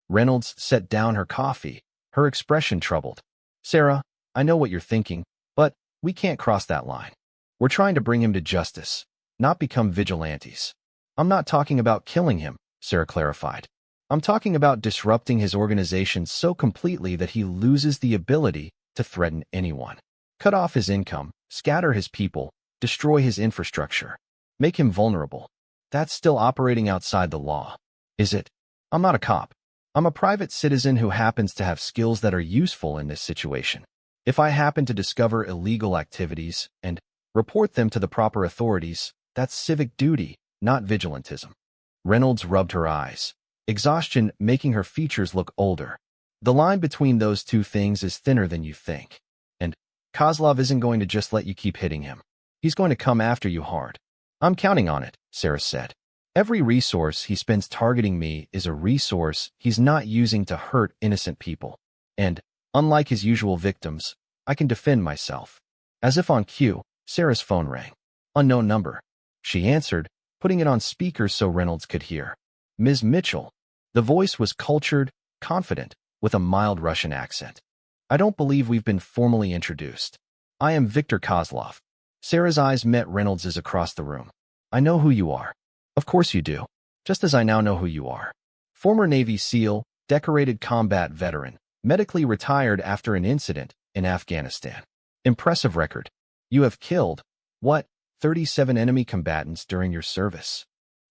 Speaker 1: Reynolds set down her coffee, her expression troubled. Sarah, I know what you're thinking, but we can't cross that line. We're trying to bring him to justice, not become vigilantes. I'm not talking about killing him, Sarah clarified. I'm talking about disrupting his organization so completely that he loses the ability to threaten anyone. Cut off his income, scatter his people, destroy his infrastructure, make him vulnerable. That's still operating outside the law. Is it? I'm not a cop. I'm a private citizen who happens to have skills that are useful in this situation. If I happen to discover illegal activities and report them to the proper authorities, that's civic duty, not vigilantism. Reynolds rubbed her eyes, exhaustion making her features look older. The line between those 2 things is thinner than you think. And Kozlov isn't going to just let you keep hitting him. He's going to come after you hard. I'm counting on it, Sarah said. Every resource he spends targeting me is a resource he's not using to hurt innocent people. And, unlike his usual victims, I can defend myself. As if on cue, Sarah's phone rang. Unknown number. She answered, putting it on speaker so Reynolds could hear. Ms. Mitchell. The voice was cultured, confident, with a mild Russian accent. I don't believe we've been formally introduced. I am Victor Kozlov. Sarah's eyes met Reynolds's across the room. I know who you are. Of course you do. Just as I now know who you are. Former Navy SEAL, decorated combat veteran, medically retired after an incident in Afghanistan. Impressive record. You have killed, what, 37 enemy combatants during your service.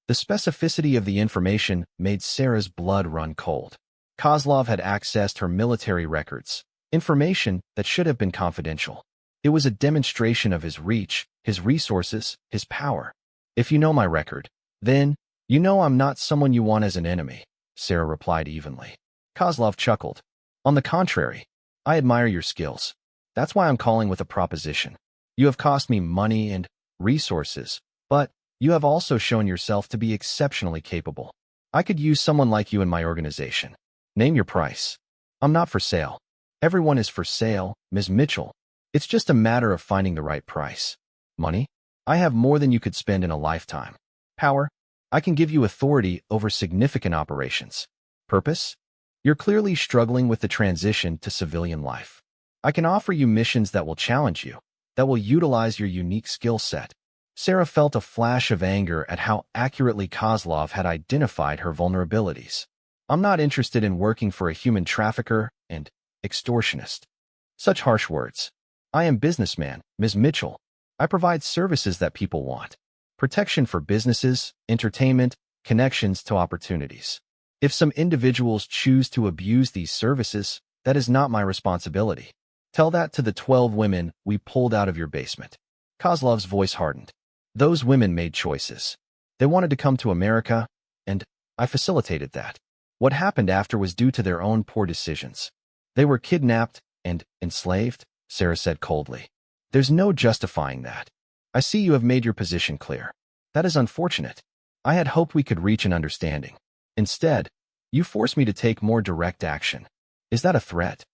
Speaker 1: The specificity of the information made Sarah's blood run cold. Kozlov had accessed her military records, information that should have been confidential. It was a demonstration of his reach, his resources, his power. If you know my record, then you know I'm not someone you want as an enemy, Sarah replied evenly. Kozlov chuckled. On the contrary, I admire your skills. That's why I'm calling with a proposition. You have cost me money and resources, but you have also shown yourself to be exceptionally capable. I could use someone like you in my organization. Name your price. I'm not for sale. Everyone is for sale, Ms. Mitchell. It's just a matter of finding the right price. Money? I have more than you could spend in a lifetime. Power? I can give you authority over significant operations. Purpose? You're clearly struggling with the transition to civilian life. I can offer you missions that will challenge you, that will utilize your unique skill set. Sarah felt a flash of anger at how accurately Kozlov had identified her vulnerabilities. I'm not interested in working for a human trafficker and extortionist. Such harsh words. I am businessman, Ms. Mitchell. I provide services that people want. Protection for businesses, entertainment, connections to opportunities. If some individuals choose to abuse these services, that is not my responsibility. Tell that to the 12 women we pulled out of your basement. Kozlov's voice hardened. Those women made choices. They wanted to come to America, and I facilitated that. What happened after was due to their own poor decisions. They were kidnapped and enslaved, Sarah said coldly. There's no justifying that. I see you have made your position clear. That is unfortunate. I had hoped we could reach an understanding. Instead, you forced me to take more direct action. Is that a threat?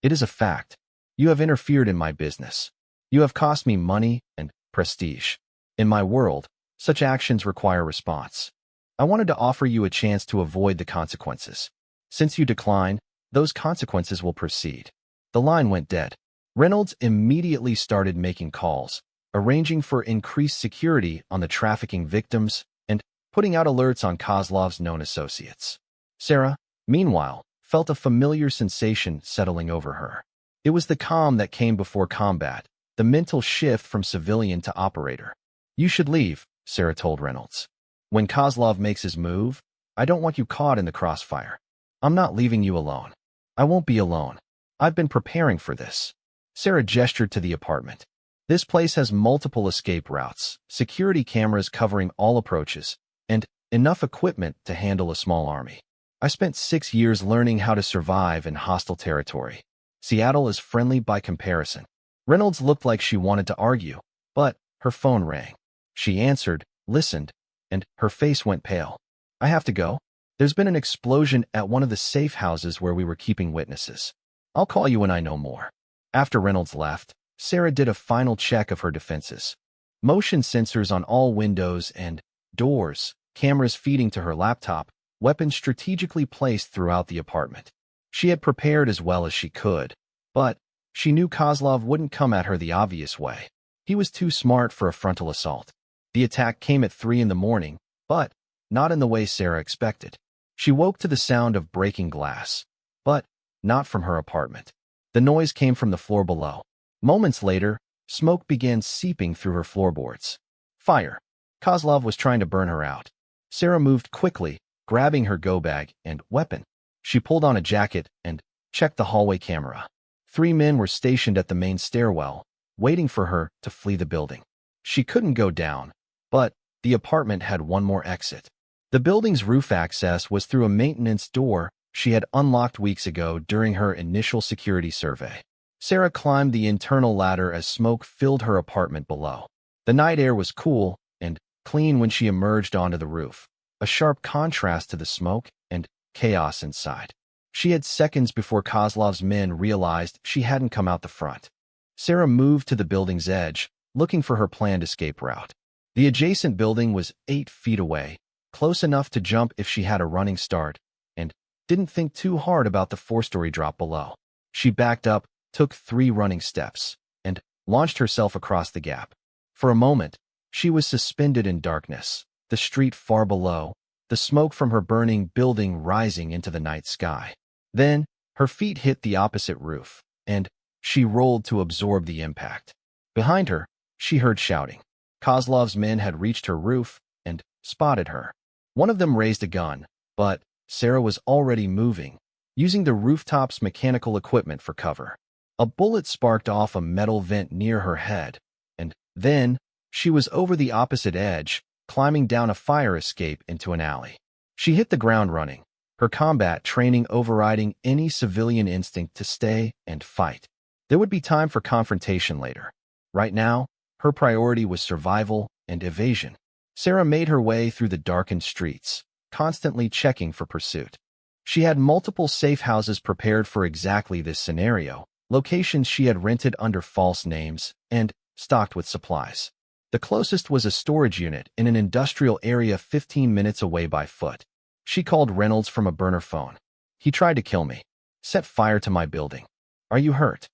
Speaker 1: It is a fact. You have interfered in my business. You have cost me money and prestige. In my world, such actions require response. I wanted to offer you a chance to avoid the consequences. Since you declined, those consequences will proceed. The line went dead. Reynolds immediately started making calls, arranging for increased security on the trafficking victims and putting out alerts on Kozlov's known associates. Sarah, meanwhile, felt a familiar sensation settling over her. It was the calm that came before combat, the mental shift from civilian to operator. You should leave, Sarah told Reynolds. When Kozlov makes his move, I don't want you caught in the crossfire. I'm not leaving you alone. I won't be alone. I've been preparing for this. Sarah gestured to the apartment. This place has multiple escape routes, security cameras covering all approaches, and enough equipment to handle a small army. I spent 6 years learning how to survive in hostile territory. Seattle is friendly by comparison. Reynolds looked like she wanted to argue, but her phone rang. She answered, listened, and her face went pale. I have to go. There's been an explosion at one of the safe houses where we were keeping witnesses. I'll call you when I know more. After Reynolds left, Sarah did a final check of her defenses. Motion sensors on all windows and doors, cameras feeding to her laptop, weapons strategically placed throughout the apartment. She had prepared as well as she could, but she knew Kozlov wouldn't come at her the obvious way. He was too smart for a frontal assault. The attack came at 3 in the morning, but not in the way Sarah expected. She woke to the sound of breaking glass, but not from her apartment. The noise came from the floor below. Moments later, smoke began seeping through her floorboards. Fire. Kozlov was trying to burn her out. Sarah moved quickly, grabbing her go-bag and weapon. She pulled on a jacket and checked the hallway camera. 3 men were stationed at the main stairwell, waiting for her to flee the building. She couldn't go down, but the apartment had one more exit. The building's roof access was through a maintenance door she had unlocked weeks ago during her initial security survey. Sarah climbed the internal ladder as smoke filled her apartment below. The night air was cool and clean when she emerged onto the roof, a sharp contrast to the smoke and chaos inside. She had seconds before Kozlov's men realized she hadn't come out the front. Sarah moved to the building's edge, looking for her planned escape route. The adjacent building was 8 feet away, close enough to jump if she had a running start, and didn't think too hard about the 4-story drop below. She backed up, took 3 running steps, and launched herself across the gap. For a moment, she was suspended in darkness, the street far below, the smoke from her burning building rising into the night sky. Then, her feet hit the opposite roof, and she rolled to absorb the impact. Behind her, she heard shouting. Kozlov's men had reached her roof, and spotted her. One of them raised a gun, but Sarah was already moving, using the rooftop's mechanical equipment for cover. A bullet sparked off a metal vent near her head, and then she was over the opposite edge, climbing down a fire escape into an alley. She hit the ground running, her combat training overriding any civilian instinct to stay and fight. There would be time for confrontation later. Right now, her priority was survival and evasion. Sarah made her way through the darkened streets, constantly checking for pursuit. She had multiple safe houses prepared for exactly this scenario, locations she had rented under false names and stocked with supplies. The closest was a storage unit in an industrial area 15 minutes away by foot. She called Reynolds from a burner phone. He tried to kill me. Set fire to my building. Are you hurt?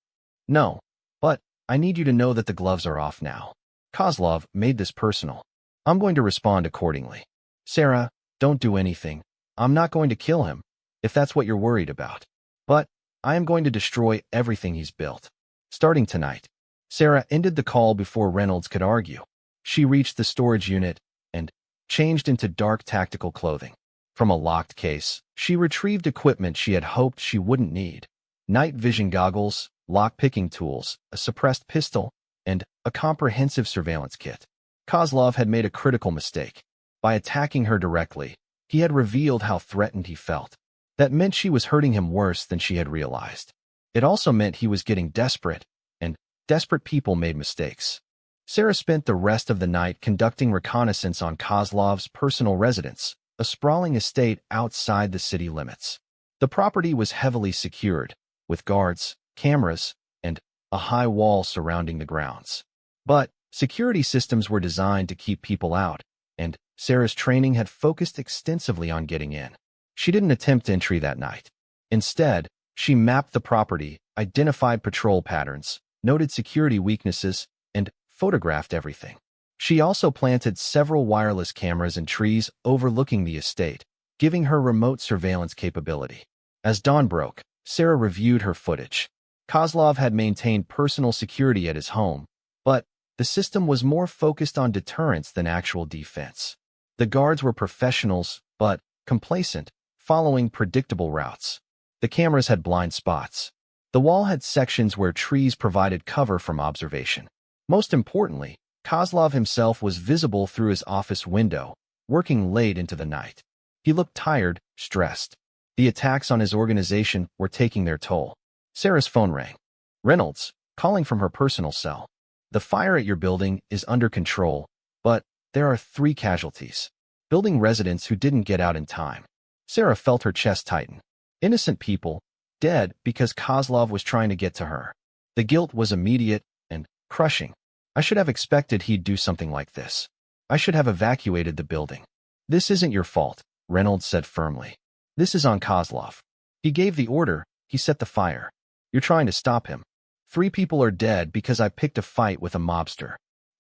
Speaker 1: No, but I need you to know that the gloves are off now. Kozlov made this personal. I'm going to respond accordingly. Sarah, don't do anything. I'm not going to kill him, if that's what you're worried about. But I am going to destroy everything he's built. Starting tonight. Sarah ended the call before Reynolds could argue. She reached the storage unit and changed into dark tactical clothing. From a locked case, she retrieved equipment she had hoped she wouldn't need. Night vision goggles, lock-picking tools, a suppressed pistol, and a comprehensive surveillance kit. Kozlov had made a critical mistake. By attacking her directly, he had revealed how threatened he felt. That meant she was hurting him worse than she had realized. It also meant he was getting desperate, and desperate people made mistakes. Sarah spent the rest of the night conducting reconnaissance on Kozlov's personal residence, a sprawling estate outside the city limits. The property was heavily secured, with guards, cameras, and a high wall surrounding the grounds. But security systems were designed to keep people out, and Sarah's training had focused extensively on getting in. She didn't attempt entry that night. Instead, she mapped the property, identified patrol patterns, noted security weaknesses, and photographed everything. She also planted several wireless cameras in trees overlooking the estate, giving her remote surveillance capability. As dawn broke, Sarah reviewed her footage. Kozlov had maintained personal security at his home, but the system was more focused on deterrence than actual defense. The guards were professionals, but complacent, following predictable routes. The cameras had blind spots. The wall had sections where trees provided cover from observation. Most importantly, Kozlov himself was visible through his office window, working late into the night. He looked tired, stressed. The attacks on his organization were taking their toll. Sarah's phone rang. Reynolds, calling from her personal cell. The fire at your building is under control, but there are 3 casualties. Building residents who didn't get out in time. Sarah felt her chest tighten. Innocent people, dead because Kozlov was trying to get to her. The guilt was immediate and crushing. I should have expected he'd do something like this. I should have evacuated the building. This isn't your fault, Reynolds said firmly. This is on Kozlov. He gave the order, he set the fire. You're trying to stop him. 3 people are dead because I picked a fight with a mobster.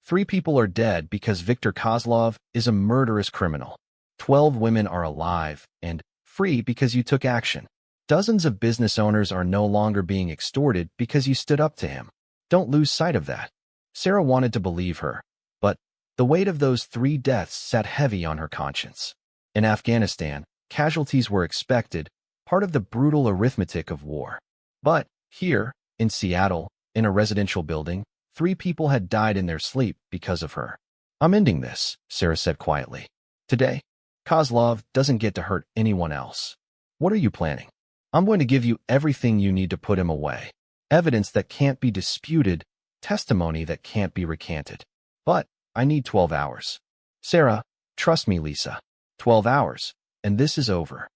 Speaker 1: 3 people are dead because Viktor Kozlov is a murderous criminal. 12 women are alive and free because you took action. Dozens of business owners are no longer being extorted because you stood up to him. Don't lose sight of that. Sarah wanted to believe her, but the weight of those 3 deaths sat heavy on her conscience. In Afghanistan, casualties were expected, part of the brutal arithmetic of war. But here, in Seattle, in a residential building, 3 people had died in their sleep because of her. I'm ending this, Sarah said quietly. Today, Kozlov doesn't get to hurt anyone else. What are you planning? I'm going to give you everything you need to put him away. Evidence that can't be disputed, testimony that can't be recanted. But I need 12 hours. Sarah, trust me, Lisa. 12 hours, and this is over.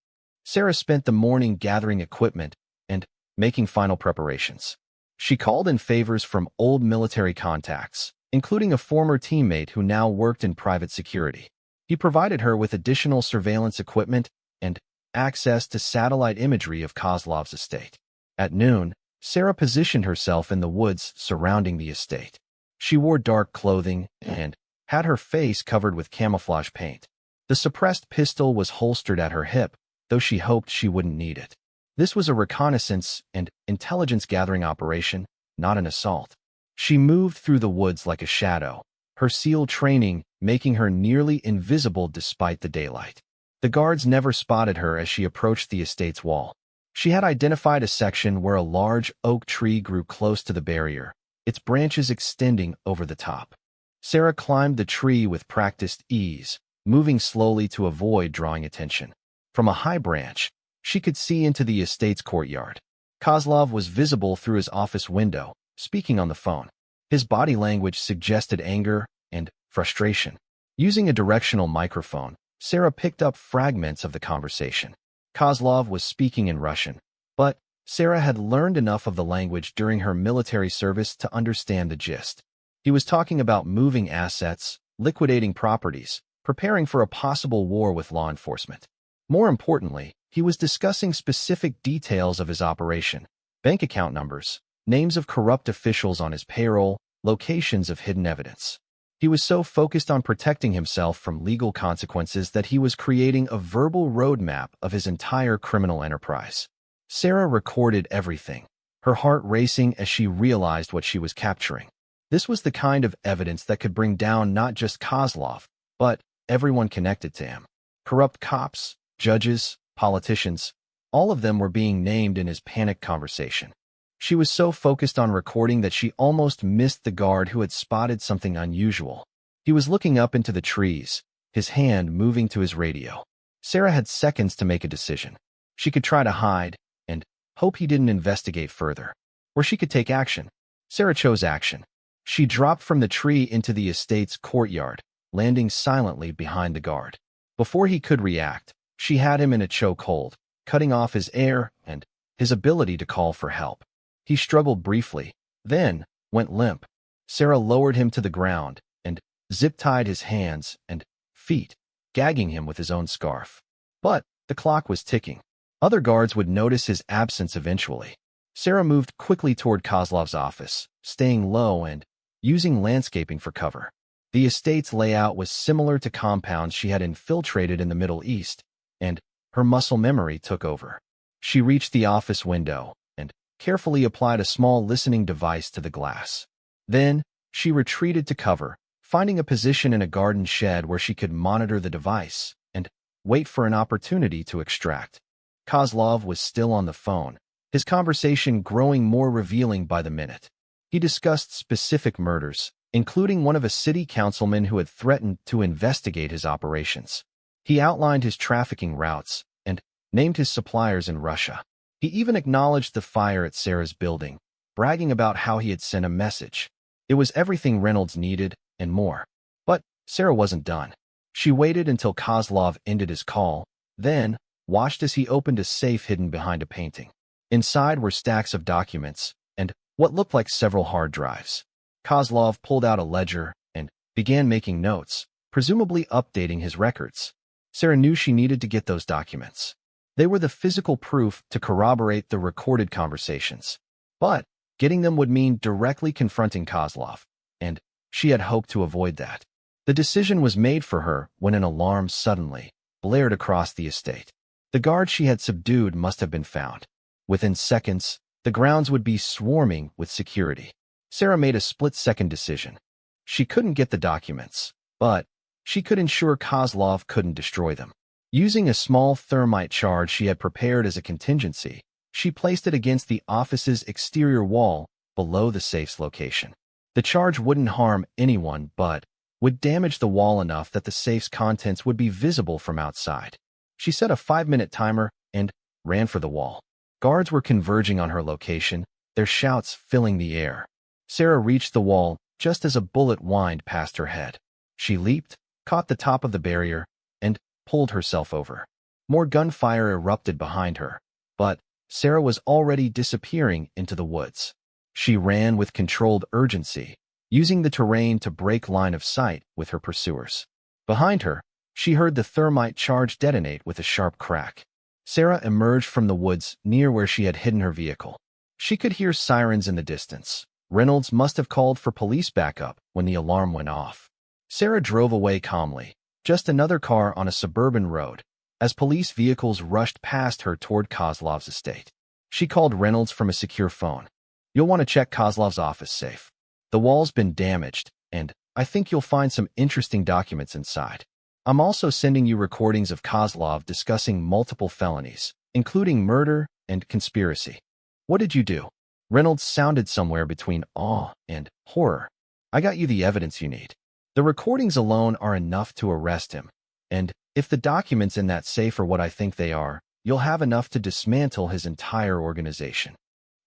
Speaker 1: Sarah spent the morning gathering equipment and making final preparations. She called in favors from old military contacts, including a former teammate who now worked in private security. He provided her with additional surveillance equipment and access to satellite imagery of Kozlov's estate. At noon, Sarah positioned herself in the woods surrounding the estate. She wore dark clothing and had her face covered with camouflage paint. The suppressed pistol was holstered at her hip, though she hoped she wouldn't need it. This was a reconnaissance and intelligence-gathering operation, not an assault. She moved through the woods like a shadow, her SEAL training making her nearly invisible despite the daylight. The guards never spotted her as she approached the estate's wall. She had identified a section where a large oak tree grew close to the barrier, its branches extending over the top. Sarah climbed the tree with practiced ease, moving slowly to avoid drawing attention. From a high branch, she could see into the estate's courtyard. Kozlov was visible through his office window, speaking on the phone. His body language suggested anger and frustration. Using a directional microphone, Sarah picked up fragments of the conversation. Kozlov was speaking in Russian, but Sarah had learned enough of the language during her military service to understand the gist. He was talking about moving assets, liquidating properties, preparing for a possible war with law enforcement. More importantly, he was discussing specific details of his operation: bank account numbers, names of corrupt officials on his payroll, locations of hidden evidence. He was so focused on protecting himself from legal consequences that he was creating a verbal roadmap of his entire criminal enterprise. Sarah recorded everything, her heart racing as she realized what she was capturing. This was the kind of evidence that could bring down not just Kozlov, but everyone connected to him. Corrupt cops, judges, politicians, all of them were being named in his panicked conversation. She was so focused on recording that she almost missed the guard who had spotted something unusual. He was looking up into the trees, his hand moving to his radio. Sarah had seconds to make a decision. She could try to hide and hope he didn't investigate further, or she could take action. Sarah chose action. She dropped from the tree into the estate's courtyard, landing silently behind the guard. Before he could react, she had him in a chokehold, cutting off his air and his ability to call for help. He struggled briefly, then went limp. Sarah lowered him to the ground and zip-tied his hands and feet, gagging him with his own scarf. But the clock was ticking. Other guards would notice his absence eventually. Sarah moved quickly toward Kozlov's office, staying low and using landscaping for cover. The estate's layout was similar to compounds she had infiltrated in the Middle East, and her muscle memory took over. She reached the office window and carefully applied a small listening device to the glass. Then, she retreated to cover, finding a position in a garden shed where she could monitor the device and wait for an opportunity to extract. Kozlov was still on the phone, his conversation growing more revealing by the minute. He discussed specific murders, including one of a city councilman who had threatened to investigate his operations. He outlined his trafficking routes and named his suppliers in Russia. He even acknowledged the fire at Sarah's building, bragging about how he had sent a message. It was everything Reynolds needed and more. But Sarah wasn't done. She waited until Kozlov ended his call, then watched as he opened a safe hidden behind a painting. Inside were stacks of documents and what looked like several hard drives. Kozlov pulled out a ledger and began making notes, presumably updating his records. Sarah knew she needed to get those documents. They were the physical proof to corroborate the recorded conversations. But getting them would mean directly confronting Kozlov, and she had hoped to avoid that. The decision was made for her when an alarm suddenly blared across the estate. The guard she had subdued must have been found. Within seconds, the grounds would be swarming with security. Sarah made a split-second decision. She couldn't get the documents, but she could ensure Kozlov couldn't destroy them. Using a small thermite charge she had prepared as a contingency, she placed it against the office's exterior wall below the safe's location. The charge wouldn't harm anyone but would damage the wall enough that the safe's contents would be visible from outside. She set a 5-minute timer and ran for the wall. Guards were converging on her location, their shouts filling the air. Sarah reached the wall just as a bullet whined past her head. She leaped, caught the top of the barrier, and pulled herself over. More gunfire erupted behind her, but Sarah was already disappearing into the woods. She ran with controlled urgency, using the terrain to break line of sight with her pursuers. Behind her, she heard the thermite charge detonate with a sharp crack. Sarah emerged from the woods near where she had hidden her vehicle. She could hear sirens in the distance. Reynolds must have called for police backup when the alarm went off. Sarah drove away calmly, just another car on a suburban road, as police vehicles rushed past her toward Kozlov's estate. She called Reynolds from a secure phone. "You'll want to check Kozlov's office safe. The wall's been damaged, and I think you'll find some interesting documents inside. I'm also sending you recordings of Kozlov discussing multiple felonies, including murder and conspiracy. What did you do? Reynolds sounded somewhere between awe and horror. I got you the evidence you need. The recordings alone are enough to arrest him. And if the documents in that safe are what I think they are, you'll have enough to dismantle his entire organization.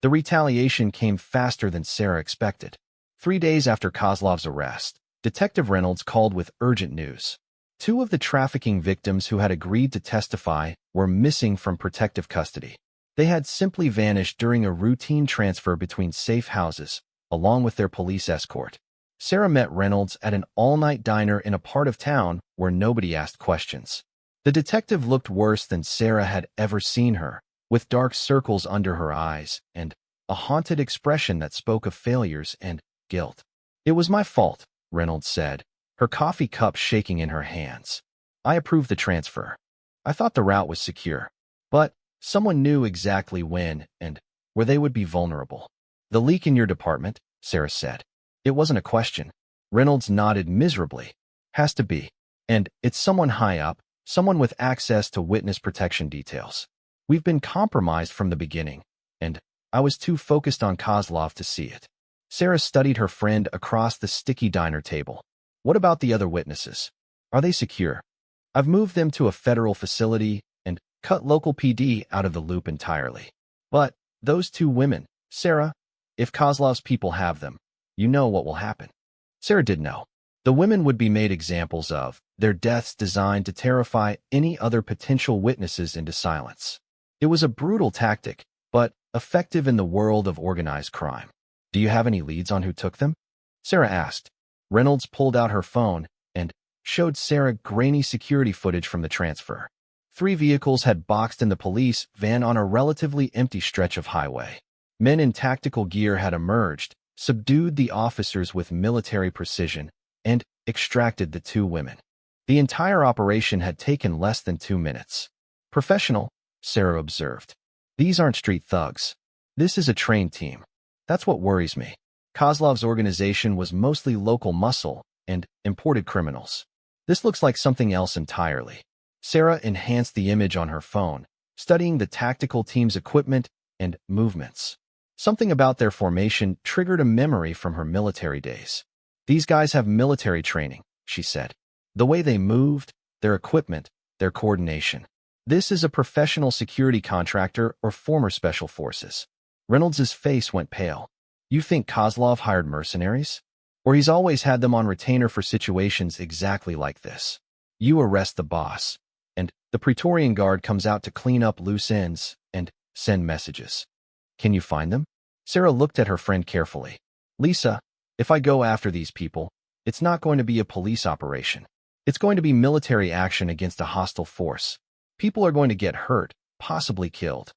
Speaker 1: The retaliation came faster than Sarah expected. 3 days after Kozlov's arrest, Detective Reynolds called with urgent news. 2 of the trafficking victims who had agreed to testify were missing from protective custody. They had simply vanished during a routine transfer between safe houses, along with their police escort. Sarah met Reynolds at an all-night diner in a part of town where nobody asked questions. The detective looked worse than Sarah had ever seen her, with dark circles under her eyes and a haunted expression that spoke of failures and guilt. "It was my fault," Reynolds said, her coffee cup shaking in her hands. "I approved the transfer. I thought the route was secure. But someone knew exactly when and where they would be vulnerable." "The leak in your department," Sarah said. "It wasn't a question." Reynolds nodded miserably. "Has to be. And it's someone high up, someone with access to witness protection details. We've been compromised from the beginning, and I was too focused on Kozlov to see it." Sarah studied her friend across the sticky diner table. "What about the other witnesses? Are they secure?" "I've moved them to a federal facility and cut local PD out of the loop entirely." "But those 2 women, Sarah, if Kozlov's people have them, you know what will happen." Sarah did know. The women would be made examples of, their deaths designed to terrify any other potential witnesses into silence. It was a brutal tactic, but effective in the world of organized crime. "Do you have any leads on who took them?" Sarah asked. Reynolds pulled out her phone and showed Sarah grainy security footage from the transfer. 3 vehicles had boxed in the police van on a relatively empty stretch of highway. Men in tactical gear had emerged, subdued the officers with military precision, and extracted the 2 women. The entire operation had taken less than 2 minutes. "Professional," Sarah observed. "These aren't street thugs. This is a trained team. That's what worries me." Kozlov's organization was mostly local muscle and imported criminals. "This looks like something else entirely." Sarah enhanced the image on her phone, studying the tactical team's equipment and movements. Something about their formation triggered a memory from her military days. "These guys have military training," she said. "The way they moved, their equipment, their coordination. This is a professional security contractor or former special forces." Reynolds's face went pale. "You think Kozlov hired mercenaries? Or he's always had them on retainer for situations exactly like this? You arrest the boss, and the Praetorian Guard comes out to clean up loose ends and send messages. Can you find them?" Sarah looked at her friend carefully. "Lisa, if I go after these people, it's not going to be a police operation. It's going to be military action against a hostile force. People are going to get hurt, possibly killed.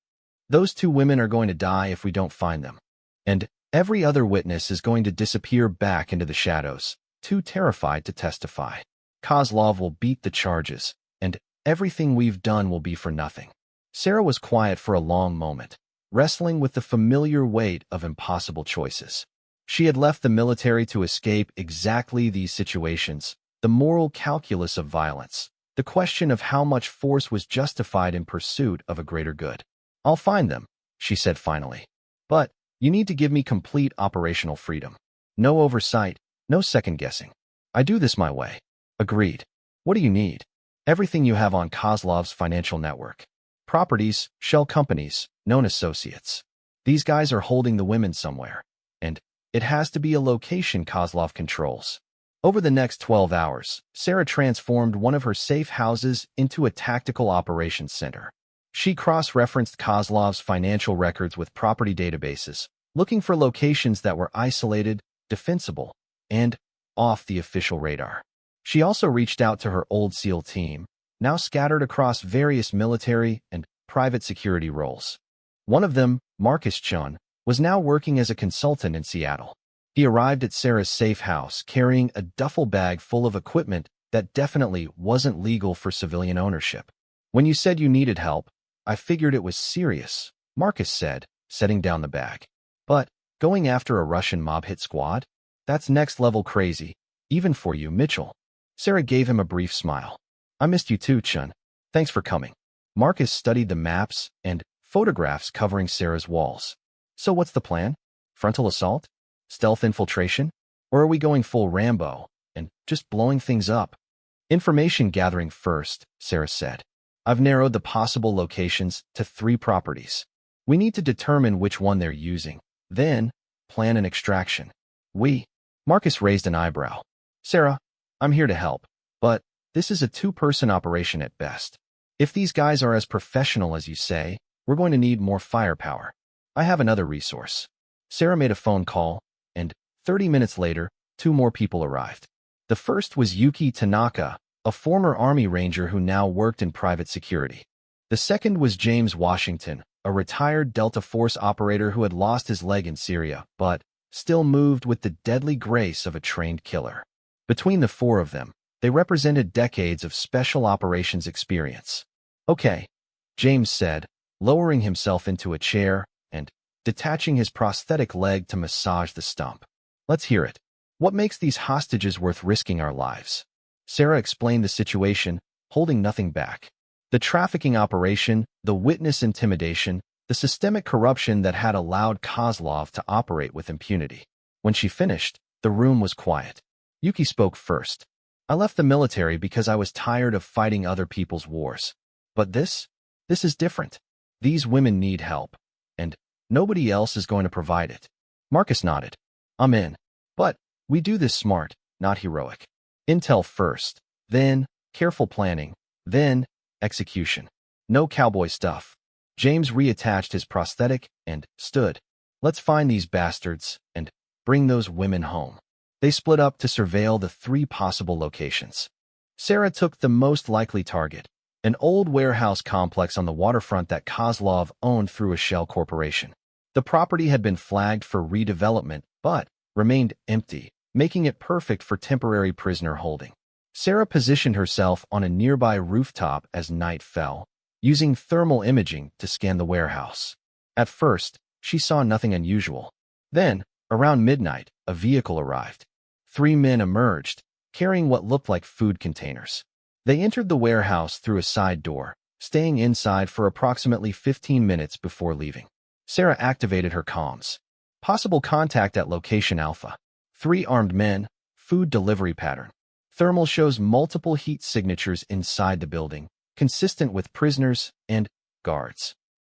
Speaker 1: Those 2 women are going to die if we don't find them. And every other witness is going to disappear back into the shadows, too terrified to testify. Kozlov will beat the charges, and everything we've done will be for nothing." Sarah was quiet for a long moment, wrestling with the familiar weight of impossible choices. She had left the military to escape exactly these situations, the moral calculus of violence, the question of how much force was justified in pursuit of a greater good. "I'll find them," she said finally. "But you need to give me complete operational freedom. No oversight, no second-guessing. I do this my way." "Agreed. What do you need?" "Everything you have on Kozlov's financial network. Properties, shell companies, known associates. These guys are holding the women somewhere, and it has to be a location Kozlov controls." Over the next 12 hours, Sarah transformed one of her safe houses into a tactical operations center. She cross-referenced Kozlov's financial records with property databases, looking for locations that were isolated, defensible, and off the official radar. She also reached out to her old SEAL team, now scattered across various military and private security roles. One of them, Marcus Chun, was now working as a consultant in Seattle. He arrived at Sarah's safe house carrying a duffel bag full of equipment that definitely wasn't legal for civilian ownership. "When you said you needed help, I figured it was serious," Marcus said, setting down the bag. "But going after a Russian mob hit squad? That's next level crazy, Even for you, Mitchell. Sarah gave him a brief smile. I missed you too, Chun. Thanks for coming. Marcus studied the maps and photographs covering Sarah's walls. So what's the plan? Frontal assault? Stealth infiltration? Or are we going full Rambo and just blowing things up? Information gathering first, Sarah said. I've narrowed the possible locations to 3 properties. We need to determine which one they're using. Then, plan an extraction. Marcus raised an eyebrow. Sarah, I'm here to help, but this is a 2-person operation at best. If these guys are as professional as you say, we're going to need more firepower. I have another resource. Sarah made a phone call, and 30 minutes later, 2 more people arrived. The first was Yuki Tanaka, a former Army Ranger who now worked in private security. The second was James Washington, a retired Delta Force operator who had lost his leg in Syria, but still moved with the deadly grace of a trained killer. Between the 4 of them, they represented decades of special operations experience. Okay, James said, lowering himself into a chair and detaching his prosthetic leg to massage the stump. Let's hear it. What makes these hostages worth risking our lives? Sarah explained the situation, holding nothing back. The trafficking operation, the witness intimidation, the systemic corruption that had allowed Kozlov to operate with impunity. When she finished, the room was quiet. Yuki spoke first. I left the military because I was tired of fighting other people's wars. But this is different. These women need help, and nobody else is going to provide it. Marcus nodded. I'm in. But we do this smart, not heroic. Intel first, then careful planning, then execution. No cowboy stuff. James reattached his prosthetic and stood. Let's find these bastards and bring those women home. They split up to surveil the 3 possible locations. Sarah took the most likely target, an old warehouse complex on the waterfront that Kozlov owned through a shell corporation. The property had been flagged for redevelopment, but remained empty, making it perfect for temporary prisoner holding. Sarah positioned herself on a nearby rooftop as night fell, using thermal imaging to scan the warehouse. At first, she saw nothing unusual. Then, around midnight, a vehicle arrived. 3 men emerged, carrying what looked like food containers. They entered the warehouse through a side door, staying inside for approximately 15 minutes before leaving. Sarah activated her comms. Possible contact at location Alpha. 3 armed men, food delivery pattern. Thermal shows multiple heat signatures inside the building, consistent with prisoners and guards.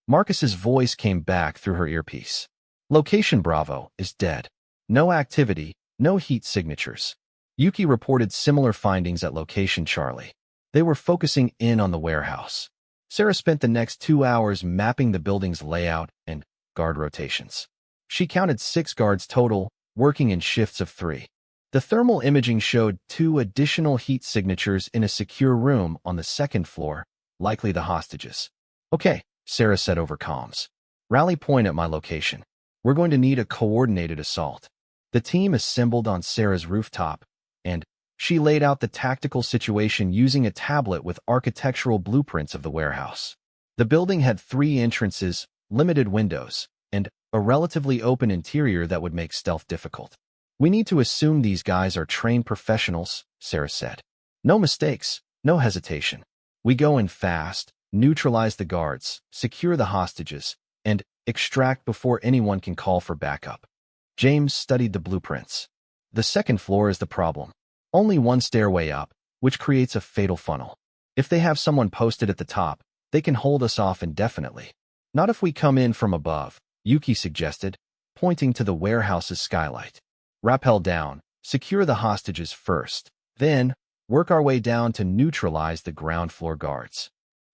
Speaker 1: Marcus's voice came back through her earpiece. Location Bravo is dead. No activity, no heat signatures. Yuki reported similar findings at location Charlie. They were focusing in on the warehouse. Sarah spent the next 2 hours mapping the building's layout and guard rotations. She counted 6 guards total, working in shifts of 3. The thermal imaging showed 2 additional heat signatures in a secure room on the 2nd floor, likely the hostages. Okay, Sarah said over comms. Rally point at my location. We're going to need a coordinated assault. The team assembled on Sarah's rooftop, and she laid out the tactical situation using a tablet with architectural blueprints of the warehouse. The building had 3 entrances, limited windows, and a relatively open interior that would make stealth difficult. We need to assume these guys are trained professionals, Sarah said. No mistakes, no hesitation. We go in fast, neutralize the guards, secure the hostages, and extract before anyone can call for backup. James studied the blueprints. The 2nd floor is the problem. Only 1 stairway up, which creates a fatal funnel. If they have someone posted at the top, they can hold us off indefinitely. Not if we come in from above, Yuki suggested, pointing to the warehouse's skylight. Rappel down, secure the hostages first, then work our way down to neutralize the ground floor guards.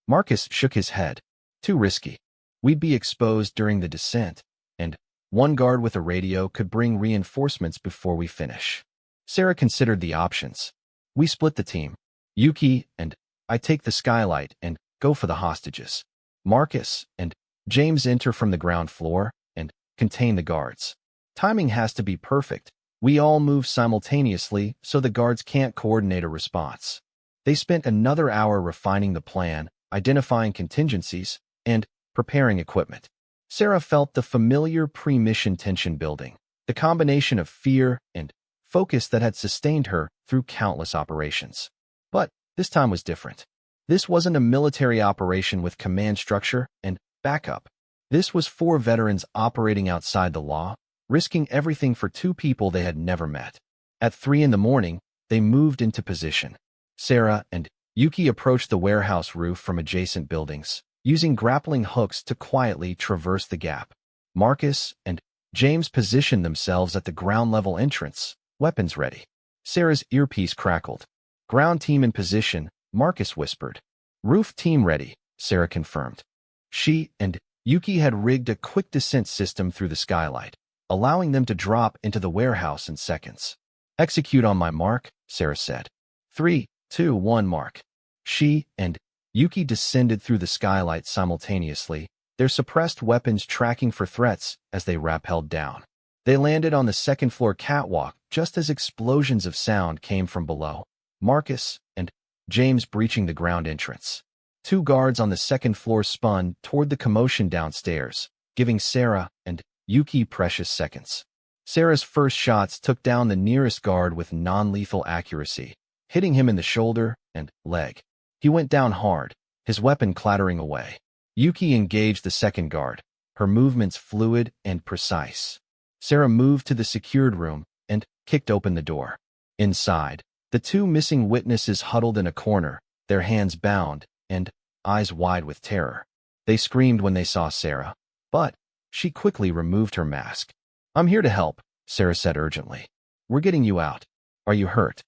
Speaker 1: Marcus shook his head. Too risky. We'd be exposed during the descent, and 1 guard with a radio could bring reinforcements before we finish. Sarah considered the options. We split the team. Yuki and I take the skylight and go for the hostages. Marcus and James enter from the ground floor and contain the guards. Timing has to be perfect. We all move simultaneously so the guards can't coordinate a response. They spent another hour refining the plan, identifying contingencies, and preparing equipment. Sarah felt the familiar pre-mission tension building. The combination of fear and focus that had sustained her through countless operations. But this time was different. This wasn't a military operation with command structure and backup. This was 4 veterans operating outside the law, risking everything for 2 people they had never met. At 3 in the morning, they moved into position. Sarah and Yuki approached the warehouse roof from adjacent buildings, using grappling hooks to quietly traverse the gap. Marcus and James positioned themselves at the ground-level entrance, weapons ready. Sarah's earpiece crackled. "Ground team in position," Marcus whispered. "Roof team ready," Sarah confirmed. She and Yuki had rigged a quick descent system through the skylight, allowing them to drop into the warehouse in seconds. "Execute on my mark," Sarah said. 3, 2, 1 mark. She and Yuki descended through the skylight simultaneously, their suppressed weapons tracking for threats as they rappelled down. They landed on the second-floor catwalk just as explosions of sound came from below. Marcus and James breaching the ground entrance. 2 guards on the second floor spun toward the commotion downstairs, giving Sarah and Yuki precious seconds. Sarah's first shots took down the nearest guard with non-lethal accuracy, hitting him in the shoulder and leg. He went down hard, his weapon clattering away. Yuki engaged the second guard, her movements fluid and precise. Sarah moved to the secured room and kicked open the door. Inside, the 2 missing witnesses huddled in a corner, their hands bound and eyes wide with terror. They screamed when they saw Sarah, but she quickly removed her mask. "I'm here to help," Sarah said urgently. "We're getting you out. Are you hurt?"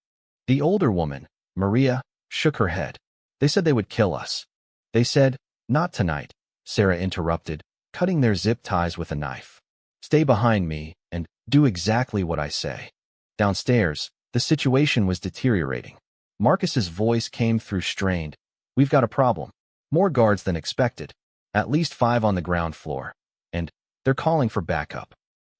Speaker 1: The older woman, Maria, shook her head. "They said they would kill us." "They said, not tonight," Sarah interrupted, cutting their zip ties with a knife. "Stay behind me and do exactly what I say." Downstairs, the situation was deteriorating. Marcus's voice came through strained. "We've got a problem. More guards than expected. At least 5 on the ground floor. And they're calling for backup."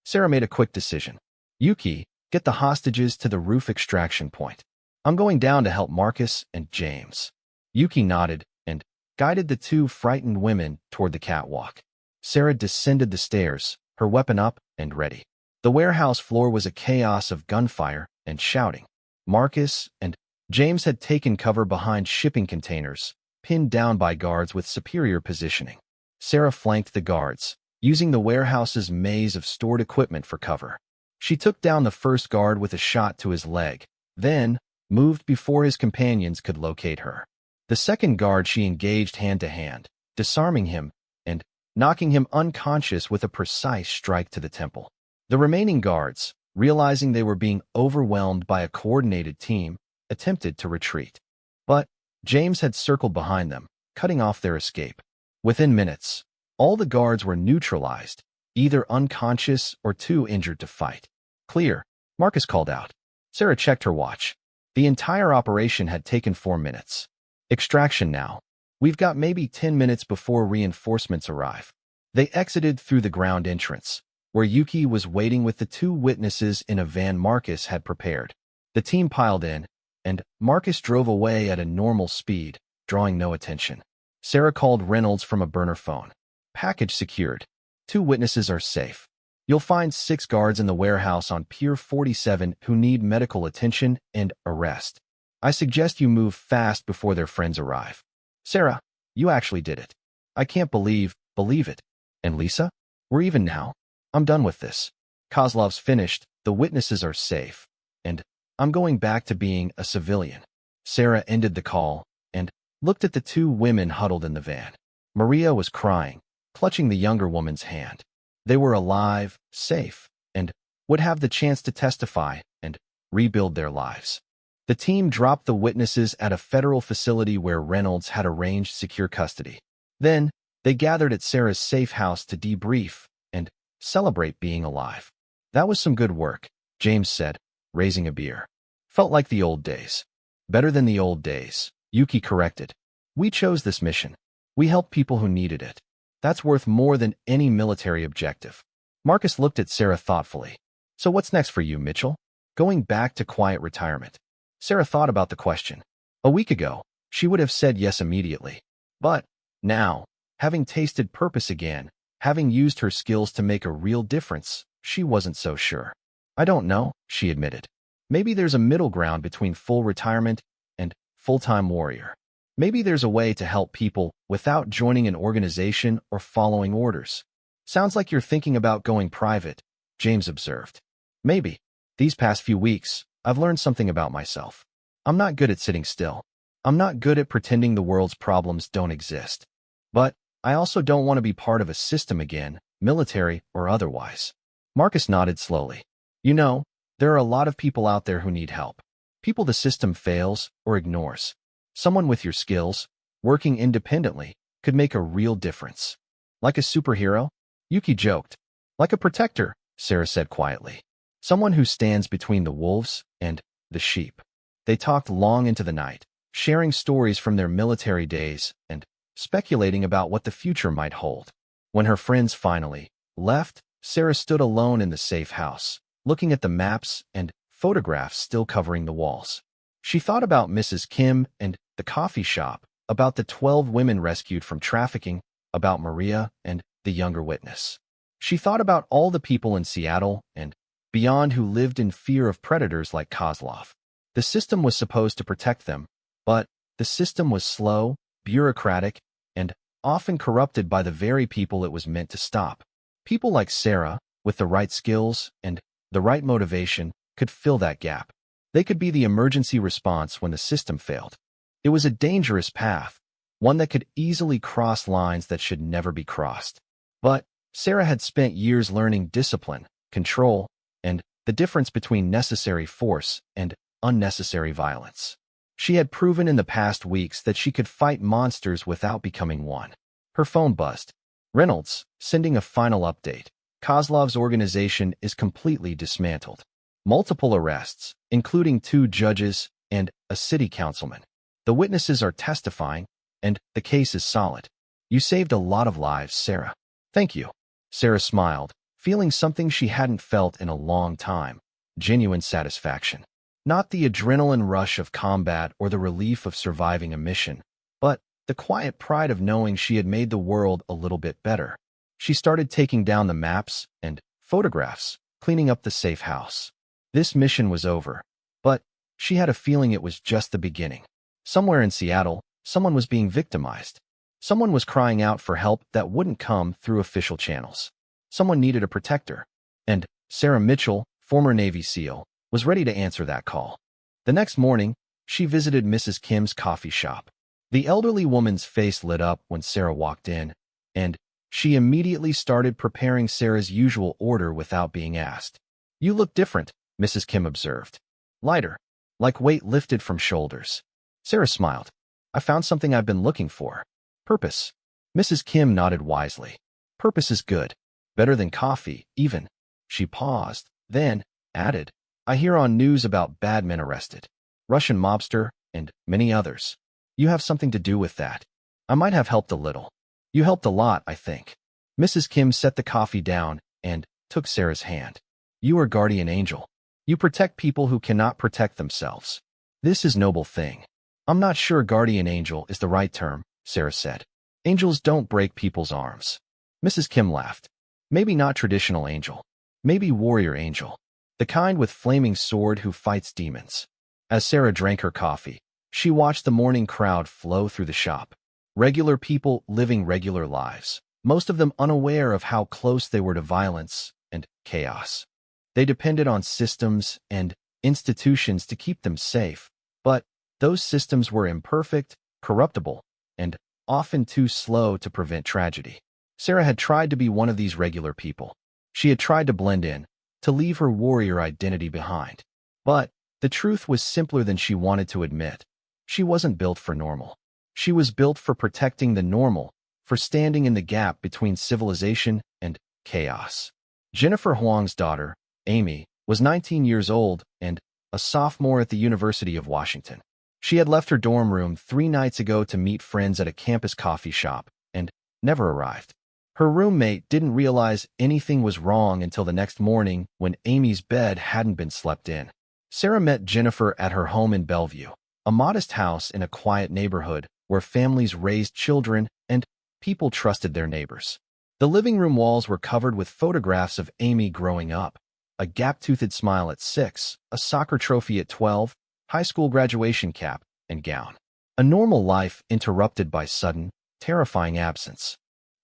Speaker 1: Sarah made a quick decision. "Yuki, get the hostages to the roof extraction point. I'm going down to help Marcus and James." Yuki nodded and guided the 2 frightened women toward the catwalk. Sarah descended the stairs, her weapon up and ready. The warehouse floor was a chaos of gunfire and shouting. Marcus and James had taken cover behind shipping containers, pinned down by guards with superior positioning. Sarah flanked the guards, using the warehouse's maze of stored equipment for cover. She took down the first guard with a shot to his leg, then moved before his companions could locate her. The second guard she engaged hand-to-hand, disarming him and knocking him unconscious with a precise strike to the temple. The remaining guards, realizing they were being overwhelmed by a coordinated team, attempted to retreat. But James had circled behind them, cutting off their escape. Within minutes, all the guards were neutralized, either unconscious or too injured to fight. "Clear," Marcus called out. Sarah checked her watch. The entire operation had taken 4 minutes. "Extraction now. We've got maybe 10 minutes before reinforcements arrive." They exited through the ground entrance, where Yuki was waiting with the 2 witnesses in a van Marcus had prepared. The team piled in, and Marcus drove away at a normal speed, drawing no attention. Sarah called Reynolds from a burner phone. "Package secured. 2 witnesses are safe. You'll find 6 guards in the warehouse on Pier 47 who need medical attention and arrest. I suggest you move fast before their friends arrive." "Sarah, you actually did it. I can't believe it. And Lisa? We're even now. I'm done with this. Kozlov's finished, the witnesses are safe, and I'm going back to being a civilian." Sarah ended the call and looked at the 2 women huddled in the van. Maria was crying, clutching the younger woman's hand. They were alive, safe, and would have the chance to testify and rebuild their lives. The team dropped the witnesses at a federal facility where Reynolds had arranged secure custody. Then, they gathered at Sarah's safe house to debrief and celebrate being alive. "That was some good work," James said, raising a beer. "Felt like the old days." "Better than the old days," Yuki corrected. "We chose this mission. We helped people who needed it. That's worth more than any military objective." Marcus looked at Sarah thoughtfully. "So what's next for you, Mitchell? Going back to quiet retirement?" Sarah thought about the question. A week ago, she would have said yes immediately. But now, having tasted purpose again, having used her skills to make a real difference, she wasn't so sure. "I don't know," she admitted. Maybe there's a middle ground between full retirement and full-time warrior. Maybe there's a way to help people without joining an organization or following orders. Sounds like you're thinking about going private, James observed. Maybe. These past few weeks, I've learned something about myself. I'm not good at sitting still. I'm not good at pretending the world's problems don't exist. But I also don't want to be part of a system again, military or otherwise. Marcus nodded slowly. You know, there are a lot of people out there who need help. People the system fails or ignores. Someone with your skills, working independently, could make a real difference. Like a superhero? Yuki joked. Like a protector, Sarah said quietly. Someone who stands between the wolves and the sheep. They talked long into the night, sharing stories from their military days and speculating about what the future might hold. When her friends finally left, Sarah stood alone in the safe house, looking at the maps and photographs still covering the walls. She thought about Mrs. Kim and the coffee shop, about the 12 women rescued from trafficking, about Maria and the younger witness. She thought about all the people in Seattle and beyond who lived in fear of predators like Kozlov. The system was supposed to protect them, but the system was slow, bureaucratic, and often corrupted by the very people it was meant to stop. People like Sarah, with the right skills and the right motivation, could fill that gap. They could be the emergency response when the system failed. It was a dangerous path, one that could easily cross lines that should never be crossed. But Sarah had spent years learning discipline, control, and the difference between necessary force and unnecessary violence. She had proven in the past weeks that she could fight monsters without becoming one. Her phone buzzed. Reynolds, sending a final update. Kozlov's organization is completely dismantled. Multiple arrests, including 2 judges and a city councilman. The witnesses are testifying, and the case is solid. You saved a lot of lives, Sarah. Thank you. Sarah smiled, feeling something she hadn't felt in a long time. Genuine satisfaction. Not the adrenaline rush of combat or the relief of surviving a mission, but the quiet pride of knowing she had made the world a little bit better. She started taking down the maps and photographs, cleaning up the safe house. This mission was over, but she had a feeling it was just the beginning. Somewhere in Seattle, someone was being victimized. Someone was crying out for help that wouldn't come through official channels. Someone needed a protector. And Sarah Mitchell, former Navy SEAL, was ready to answer that call. The next morning, she visited Mrs. Kim's coffee shop. The elderly woman's face lit up when Sarah walked in, and she immediately started preparing Sarah's usual order without being asked. You look different, Mrs. Kim observed. Lighter, like weight lifted from shoulders. Sarah smiled. I found something I've been looking for. Purpose. Mrs. Kim nodded wisely. Purpose is good. Better than coffee, even. She paused, then added, I hear on news about bad men arrested. Russian mobster, and many others. You have something to do with that. I might have helped a little. You helped a lot, I think. Mrs. Kim set the coffee down and took Sarah's hand. You are guardian angel. You protect people who cannot protect themselves. This is a noble thing. I'm not sure guardian angel is the right term, Sarah said. Angels don't break people's arms. Mrs. Kim laughed. Maybe not traditional angel. Maybe warrior angel. The kind with flaming sword who fights demons. As Sarah drank her coffee, she watched the morning crowd flow through the shop. Regular people living regular lives, most of them unaware of how close they were to violence and chaos. They depended on systems and institutions to keep them safe, but those systems were imperfect, corruptible, and often too slow to prevent tragedy. Sarah had tried to be one of these regular people. She had tried to blend in, to leave her warrior identity behind. But the truth was simpler than she wanted to admit. She wasn't built for normal. She was built for protecting the normal, for standing in the gap between civilization and chaos. Jennifer Huang's daughter, Amy, was 19 years old and a sophomore at the University of Washington. She had left her dorm room 3 nights ago to meet friends at a campus coffee shop and never arrived. Her roommate didn't realize anything was wrong until the next morning when Amy's bed hadn't been slept in. Sarah met Jennifer at her home in Bellevue, a modest house in a quiet neighborhood where families raised children and people trusted their neighbors. The living room walls were covered with photographs of Amy growing up, a gap-toothed smile at 6, a soccer trophy at 12, high school graduation cap and gown. A normal life interrupted by sudden, terrifying absence.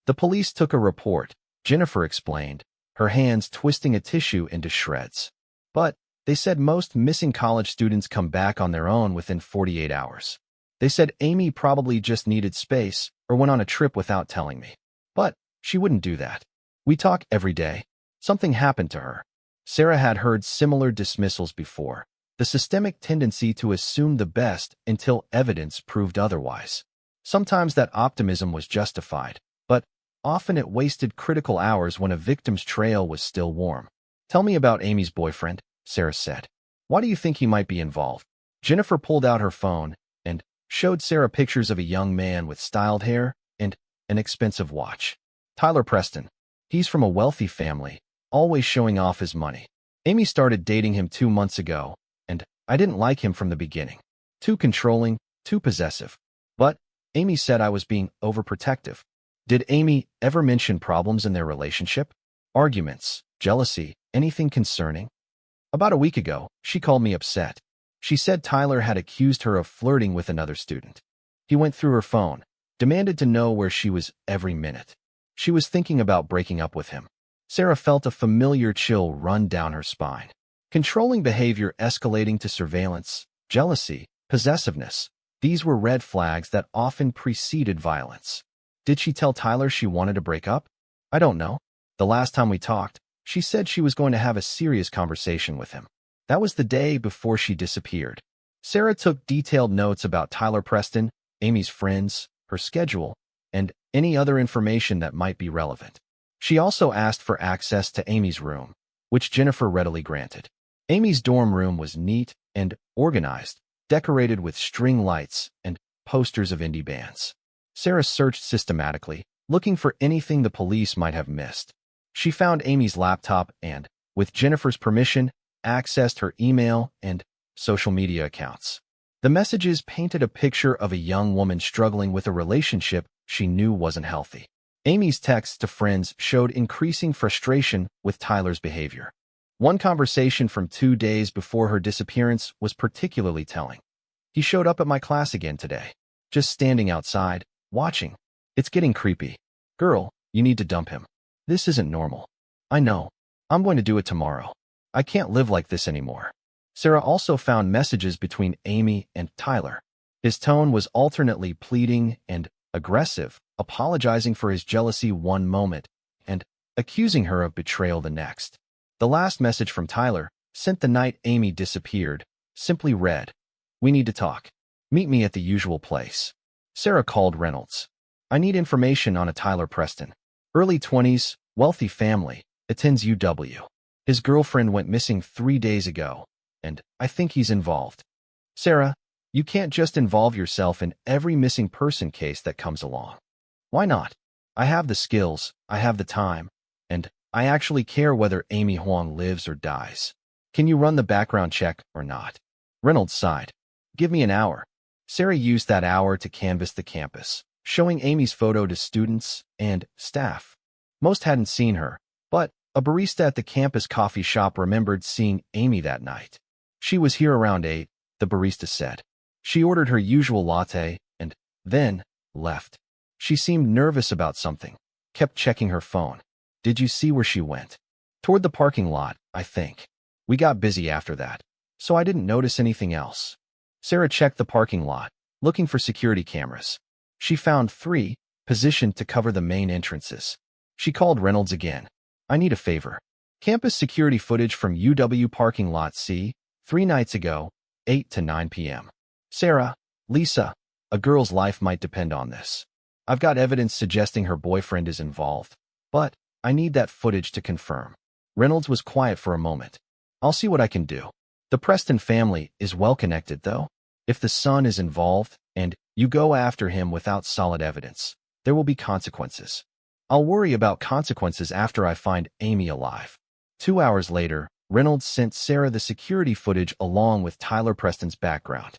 Speaker 1: The police took a report, Jennifer explained, her hands twisting a tissue into shreds. But they said most missing college students come back on their own within 48 hours. They said Amy probably just needed space or went on a trip without telling me. But she wouldn't do that. We talk every day. Something happened to her. Sarah had heard similar dismissals before, the systemic tendency to assume the best until evidence proved otherwise. Sometimes that optimism was justified, but often it wasted critical hours when a victim's trail was still warm. Tell me about Amy's boyfriend, Sarah said. Why do you think he might be involved? Jennifer pulled out her phone and showed Sarah pictures of a young man with styled hair and an expensive watch. Tyler Preston. He's from a wealthy family, always showing off his money. Amy started dating him 2 months ago, and I didn't like him from the beginning. Too controlling, too possessive. But Amy said I was being overprotective. Did Amy ever mention problems in their relationship? Arguments, jealousy, anything concerning? About a week ago, she called me upset. She said Tyler had accused her of flirting with another student. He went through her phone, demanded to know where she was every minute. She was thinking about breaking up with him. Sarah felt a familiar chill run down her spine. Controlling behavior escalating to surveillance, jealousy, possessiveness. These were red flags that often preceded violence. Did she tell Tyler she wanted to break up? I don't know. The last time we talked, she said she was going to have a serious conversation with him. That was the day before she disappeared. Sarah took detailed notes about Tyler Preston, Amy's friends, her schedule, and any other information that might be relevant. She also asked for access to Amy's room, which Jennifer readily granted. Amy's dorm room was neat and organized, decorated with string lights and posters of indie bands. Sarah searched systematically, looking for anything the police might have missed. She found Amy's laptop and, with Jennifer's permission, accessed her email and social media accounts. The messages painted a picture of a young woman struggling with a relationship she knew wasn't healthy. Amy's texts to friends showed increasing frustration with Tyler's behavior. One conversation from 2 days before her disappearance was particularly telling. He showed up at my class again today. Just standing outside, watching. It's getting creepy. Girl, you need to dump him. This isn't normal. I know. I'm going to do it tomorrow. I can't live like this anymore. Sarah also found messages between Amy and Tyler. His tone was alternately pleading and aggressive, apologizing for his jealousy one moment and accusing her of betrayal the next. The last message from Tyler, sent the night Amy disappeared, simply read, "We need to talk. Meet me at the usual place." Sarah called Reynolds. "I need information on a Tyler Preston. Early 20s, wealthy family, attends UW. His girlfriend went missing 3 days ago, and I think he's involved." Sarah, you can't just involve yourself in every missing person case that comes along. Why not? I have the skills, I have the time, and I actually care whether Amy Huang lives or dies. Can you run the background check or not? Reynolds sighed. Give me an hour. Sarah used that hour to canvass the campus, showing Amy's photo to students and staff. Most hadn't seen her, but a barista at the campus coffee shop remembered seeing Amy that night. She was here around 8, the barista said. She ordered her usual latte and then left. She seemed nervous about something, kept checking her phone. Did you see where she went? Toward the parking lot, I think. We got busy after that, so I didn't notice anything else. Sarah checked the parking lot, looking for security cameras. She found 3, positioned to cover the main entrances. She called Reynolds again. I need a favor. Campus security footage from UW parking lot C, 3 nights ago, 8 to 9 p.m. Sarah, Lisa, a girl's life might depend on this. I've got evidence suggesting her boyfriend is involved, but I need that footage to confirm. Reynolds was quiet for a moment. I'll see what I can do. The Preston family is well connected, though. If the son is involved and you go after him without solid evidence, there will be consequences. I'll worry about consequences after I find Amy alive. 2 hours later, Reynolds sent Sarah the security footage along with Tyler Preston's background.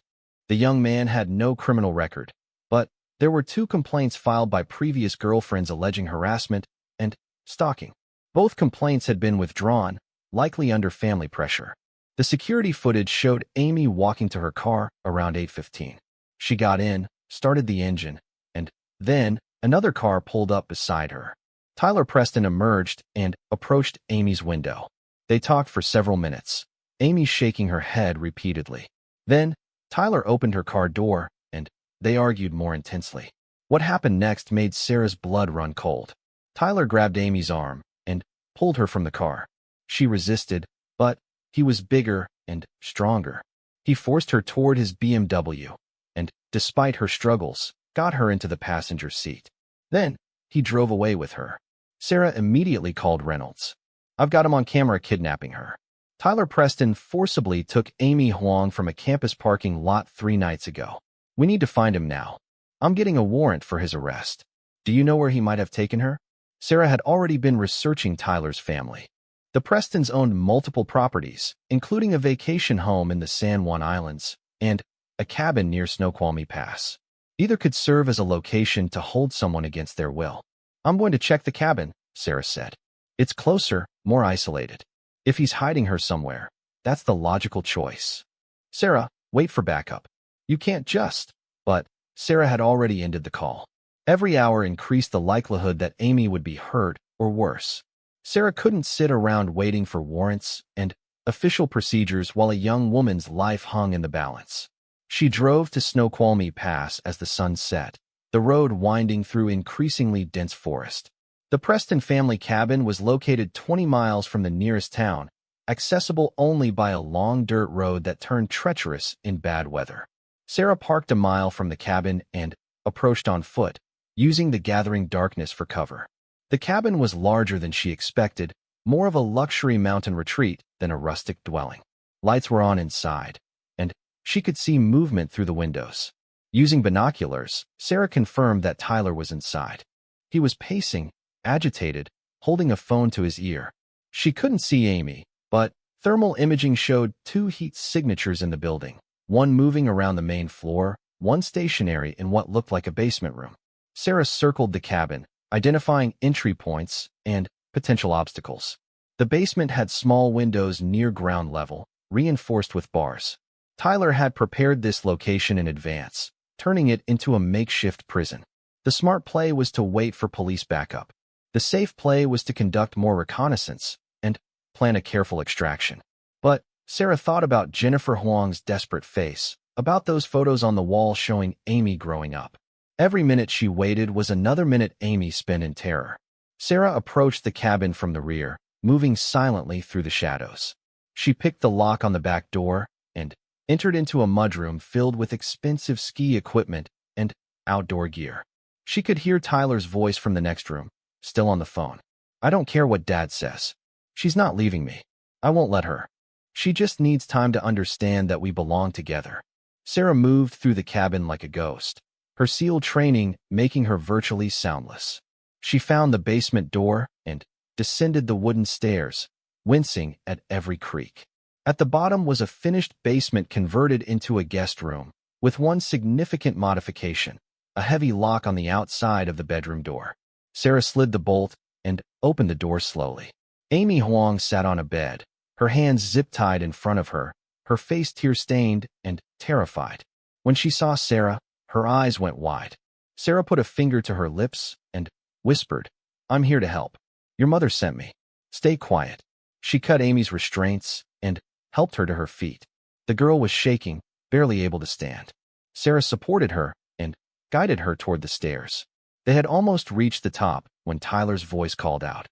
Speaker 1: The young man had no criminal record, but there were 2 complaints filed by previous girlfriends alleging harassment and stalking. Both complaints had been withdrawn, likely under family pressure. The security footage showed Amy walking to her car around 8:15. She got in, started the engine, and then another car pulled up beside her. Tyler Preston emerged and approached Amy's window. They talked for several minutes, Amy shaking her head repeatedly. Then, Tyler opened her car door, and they argued more intensely. What happened next made Sarah's blood run cold. Tyler grabbed Amy's arm and pulled her from the car. She resisted, but he was bigger and stronger. He forced her toward his BMW, and, despite her struggles, got her into the passenger seat. Then, he drove away with her. Sarah immediately called Reynolds. "I've got him on camera kidnapping her." Tyler Preston forcibly took Amy Huang from a campus parking lot 3 nights ago. "We need to find him now. I'm getting a warrant for his arrest. Do you know where he might have taken her?" Sarah had already been researching Tyler's family. The Prestons owned multiple properties, including a vacation home in the San Juan Islands and a cabin near Snoqualmie Pass. Either could serve as a location to hold someone against their will. "I'm going to check the cabin," Sarah said. "It's closer, more isolated. If he's hiding her somewhere, that's the logical choice." "Sarah, wait for backup. You can't just..." But Sarah had already ended the call. Every hour increased the likelihood that Amy would be hurt or worse. Sarah couldn't sit around waiting for warrants and official procedures while a young woman's life hung in the balance. She drove to Snoqualmie Pass as the sun set, the road winding through increasingly dense forest. The Preston family cabin was located 20 miles from the nearest town, accessible only by a long dirt road that turned treacherous in bad weather. Sarah parked a mile from the cabin and approached on foot, using the gathering darkness for cover. The cabin was larger than she expected, more of a luxury mountain retreat than a rustic dwelling. Lights were on inside, and she could see movement through the windows. Using binoculars, Sarah confirmed that Tyler was inside. He was pacing, agitated, holding a phone to his ear. She couldn't see Amy, but thermal imaging showed 2 heat signatures in the building, one moving around the main floor, one stationary in what looked like a basement room. Sarah circled the cabin, identifying entry points and potential obstacles. The basement had small windows near ground level, reinforced with bars. Tyler had prepared this location in advance, turning it into a makeshift prison. The smart play was to wait for police backup. The safe play was to conduct more reconnaissance and plan a careful extraction. But Sarah thought about Jennifer Huang's desperate face, about those photos on the wall showing Amy growing up. Every minute she waited was another minute Amy spent in terror. Sarah approached the cabin from the rear, moving silently through the shadows. She picked the lock on the back door and entered into a mudroom filled with expensive ski equipment and outdoor gear. She could hear Tyler's voice from the next room, still on the phone. "I don't care what Dad says. She's not leaving me. I won't let her. She just needs time to understand that we belong together." Sarah moved through the cabin like a ghost, her SEAL training making her virtually soundless. She found the basement door and descended the wooden stairs, wincing at every creak. At the bottom was a finished basement converted into a guest room, with one significant modification, a heavy lock on the outside of the bedroom door. Sarah slid the bolt and opened the door slowly. Amy Huang sat on a bed, her hands zip-tied in front of her, her face tear-stained and terrified. When she saw Sarah, her eyes went wide. Sarah put a finger to her lips and whispered, "I'm here to help. Your mother sent me. Stay quiet." She cut Amy's restraints and helped her to her feet. The girl was shaking, barely able to stand. Sarah supported her and guided her toward the stairs. They had almost reached the top when Tyler's voice called out,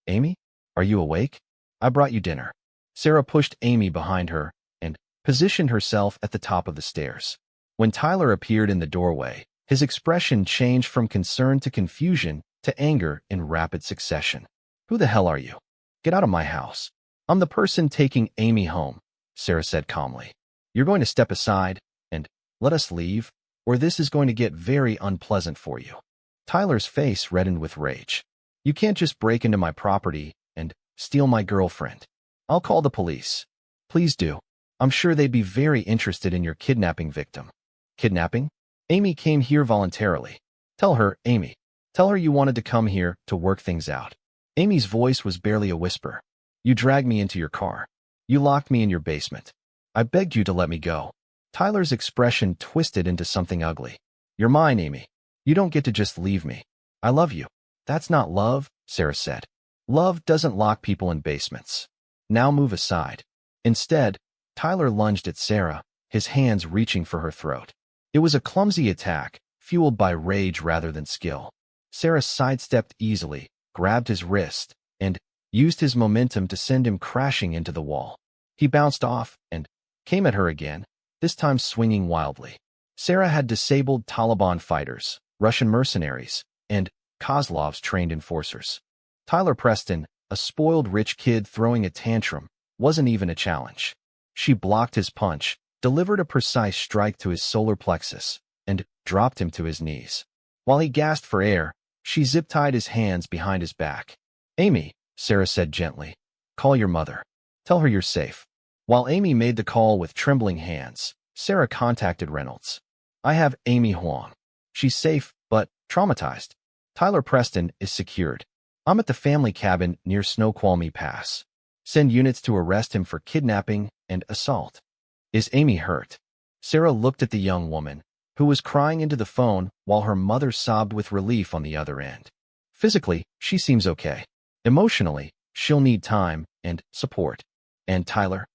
Speaker 1: "Amy, are you awake? I brought you dinner." Sarah pushed Amy behind her and positioned herself at the top of the stairs. When Tyler appeared in the doorway, his expression changed from concern to confusion to anger in rapid succession. "Who the hell are you? Get out of my house." "I'm the person taking Amy home," Sarah said calmly. "You're going to step aside and let us leave, or this is going to get very unpleasant for you." Tyler's face reddened with rage. "You can't just break into my property and steal my girlfriend. I'll call the police." "Please do. I'm sure they'd be very interested in your kidnapping victim." "Kidnapping? Amy came here voluntarily. Tell her, Amy. Tell her you wanted to come here to work things out." Amy's voice was barely a whisper. You dragged me into your car. You locked me in your basement. I begged you to let me go. Tyler's expression twisted into something ugly. You're mine, Amy. You don't get to just leave me. I love you. That's not love, Sarah said. Love doesn't lock people in basements. Now move aside. Instead, Tyler lunged at Sarah, his hands reaching for her throat. It was a clumsy attack, fueled by rage rather than skill. Sarah sidestepped easily, grabbed his wrist, and used his momentum to send him crashing into the wall. He bounced off and came at her again, this time swinging wildly. Sarah had disabled Taliban fighters, Russian mercenaries, and Kozlov's trained enforcers. Tyler Preston, a spoiled rich kid throwing a tantrum, wasn't even a challenge. She blocked his punch, delivered a precise strike to his solar plexus, and dropped him to his knees. While he gasped for air, she zip-tied his hands behind his back. Amy, Sarah said gently, call your mother. Tell her you're safe. While Amy made the call with trembling hands, Sarah contacted Reynolds. I have Amy Huang. She's safe, but traumatized. Tyler Preston is secured. I'm at the family cabin near Snoqualmie Pass. Send units to arrest him for kidnapping and assault. Is Amy hurt? Sarah looked at the young woman, who was crying into the phone while her mother sobbed with relief on the other end. Physically, she seems okay. Emotionally, she'll need time and support. And Tyler?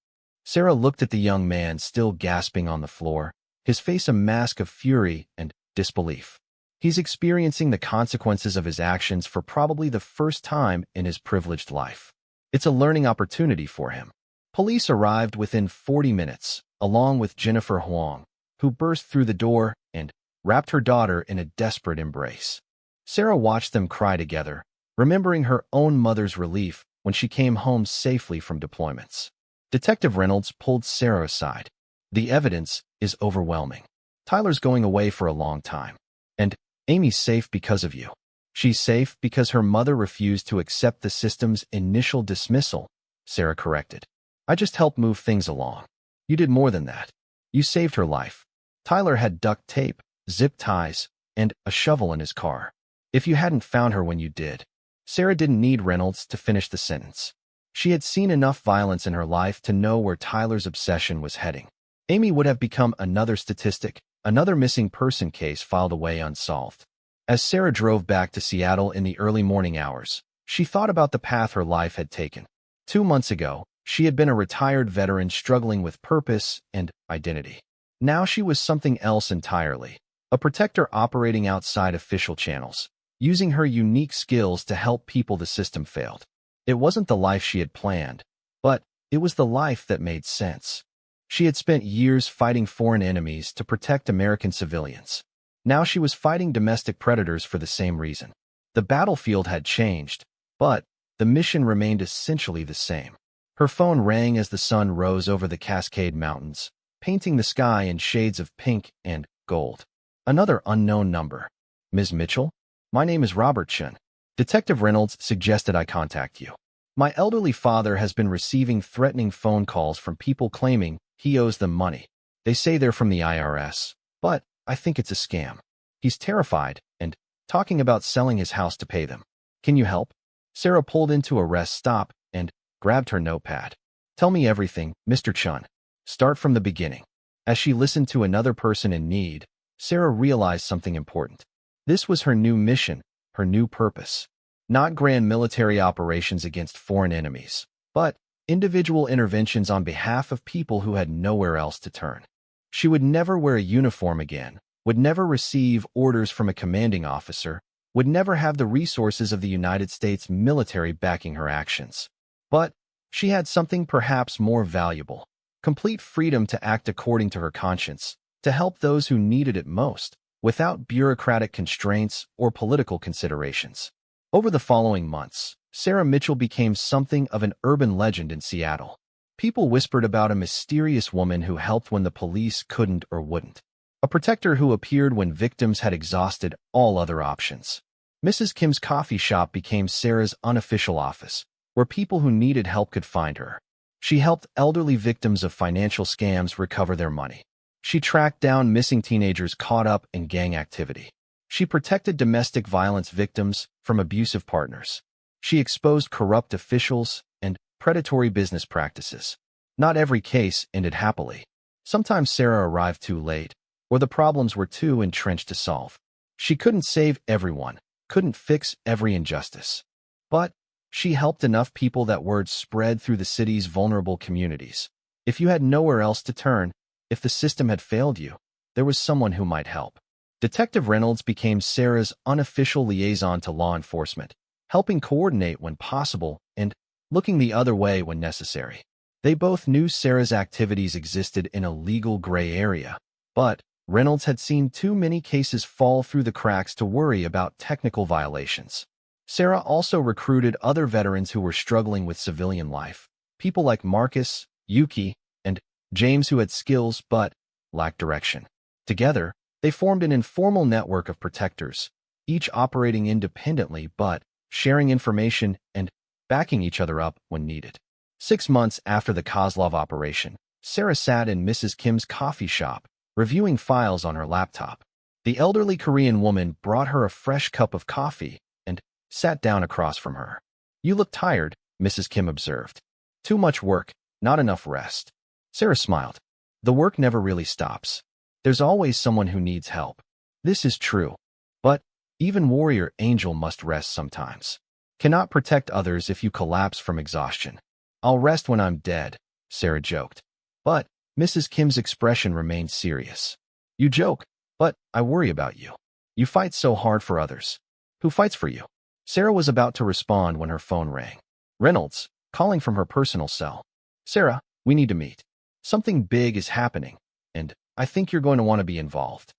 Speaker 1: Sarah looked at the young man still gasping on the floor, his face a mask of fury and disbelief. He's experiencing the consequences of his actions for probably the first time in his privileged life. It's a learning opportunity for him. Police arrived within 40 minutes, along with Jennifer Huang, who burst through the door and wrapped her daughter in a desperate embrace. Sarah watched them cry together, remembering her own mother's relief when she came home safely from deployments. Detective Reynolds pulled Sarah aside. The evidence is overwhelming. Tyler's going away for a long time. And Amy's safe because of you. She's safe because her mother refused to accept the system's initial dismissal, Sarah corrected. I just helped move things along. You did more than that. You saved her life. Tyler had duct tape, zip ties, and a shovel in his car. If you hadn't found her when you did. Sarah didn't need Reynolds to finish the sentence. She had seen enough violence in her life to know where Tyler's obsession was heading. Amy would have become another statistic, another missing person case filed away unsolved. As Sarah drove back to Seattle in the early morning hours, she thought about the path her life had taken. 2 months ago, she had been a retired veteran struggling with purpose and identity. Now she was something else entirely, a protector operating outside official channels, using her unique skills to help people the system failed. It wasn't the life she had planned, but it was the life that made sense. She had spent years fighting foreign enemies to protect American civilians. Now she was fighting domestic predators for the same reason. The battlefield had changed, but the mission remained essentially the same. Her phone rang as the sun rose over the Cascade Mountains, painting the sky in shades of pink and gold. Another unknown number. Ms. Mitchell? My name is Robert Chen. Detective Reynolds suggested I contact you. My elderly father has been receiving threatening phone calls from people claiming he owes them money. They say they're from the IRS, but I think it's a scam. He's terrified and talking about selling his house to pay them. Can you help? Sarah pulled into a rest stop and grabbed her notepad. Tell me everything, Mr. Chun. Start from the beginning. As she listened to another person in need, Sarah realized something important. This was her new mission, her new purpose. Not grand military operations against foreign enemies, but individual interventions on behalf of people who had nowhere else to turn. She would never wear a uniform again, would never receive orders from a commanding officer, would never have the resources of the United States military backing her actions. But she had something perhaps more valuable, complete freedom to act according to her conscience, to help those who needed it most, without bureaucratic constraints or political considerations. Over the following months, Sarah Mitchell became something of an urban legend in Seattle. People whispered about a mysterious woman who helped when the police couldn't or wouldn't. A protector who appeared when victims had exhausted all other options. Mrs. Kim's coffee shop became Sarah's unofficial office, where people who needed help could find her. She helped elderly victims of financial scams recover their money. She tracked down missing teenagers caught up in gang activity. She protected domestic violence victims from abusive partners. She exposed corrupt officials and predatory business practices. Not every case ended happily. Sometimes Sarah arrived too late, or the problems were too entrenched to solve. She couldn't save everyone, couldn't fix every injustice. But she helped enough people that word spread through the city's vulnerable communities. If you had nowhere else to turn, if the system had failed you, there was someone who might help. Detective Reynolds became Sarah's unofficial liaison to law enforcement, helping coordinate when possible and looking the other way when necessary. They both knew Sarah's activities existed in a legal gray area, but Reynolds had seen too many cases fall through the cracks to worry about technical violations. Sarah also recruited other veterans who were struggling with civilian life, people like Marcus, Yuki, and James who had skills but lacked direction. Together, they formed an informal network of protectors, each operating independently but sharing information and backing each other up when needed. 6 months after the Kozlov operation, Sarah sat in Mrs. Kim's coffee shop, reviewing files on her laptop. The elderly Korean woman brought her a fresh cup of coffee and sat down across from her. "You look tired," Mrs. Kim observed. "Too much work, not enough rest." Sarah smiled. "The work never really stops. There's always someone who needs help." "This is true. But even Warrior Angel must rest sometimes. Cannot protect others if you collapse from exhaustion." "I'll rest when I'm dead," Sarah joked. But Mrs. Kim's expression remained serious. "You joke, but I worry about you. You fight so hard for others. Who fights for you?" Sarah was about to respond when her phone rang. Reynolds, calling from her personal cell. "Sarah, we need to meet. Something big is happening, and I think you're going to want to be involved."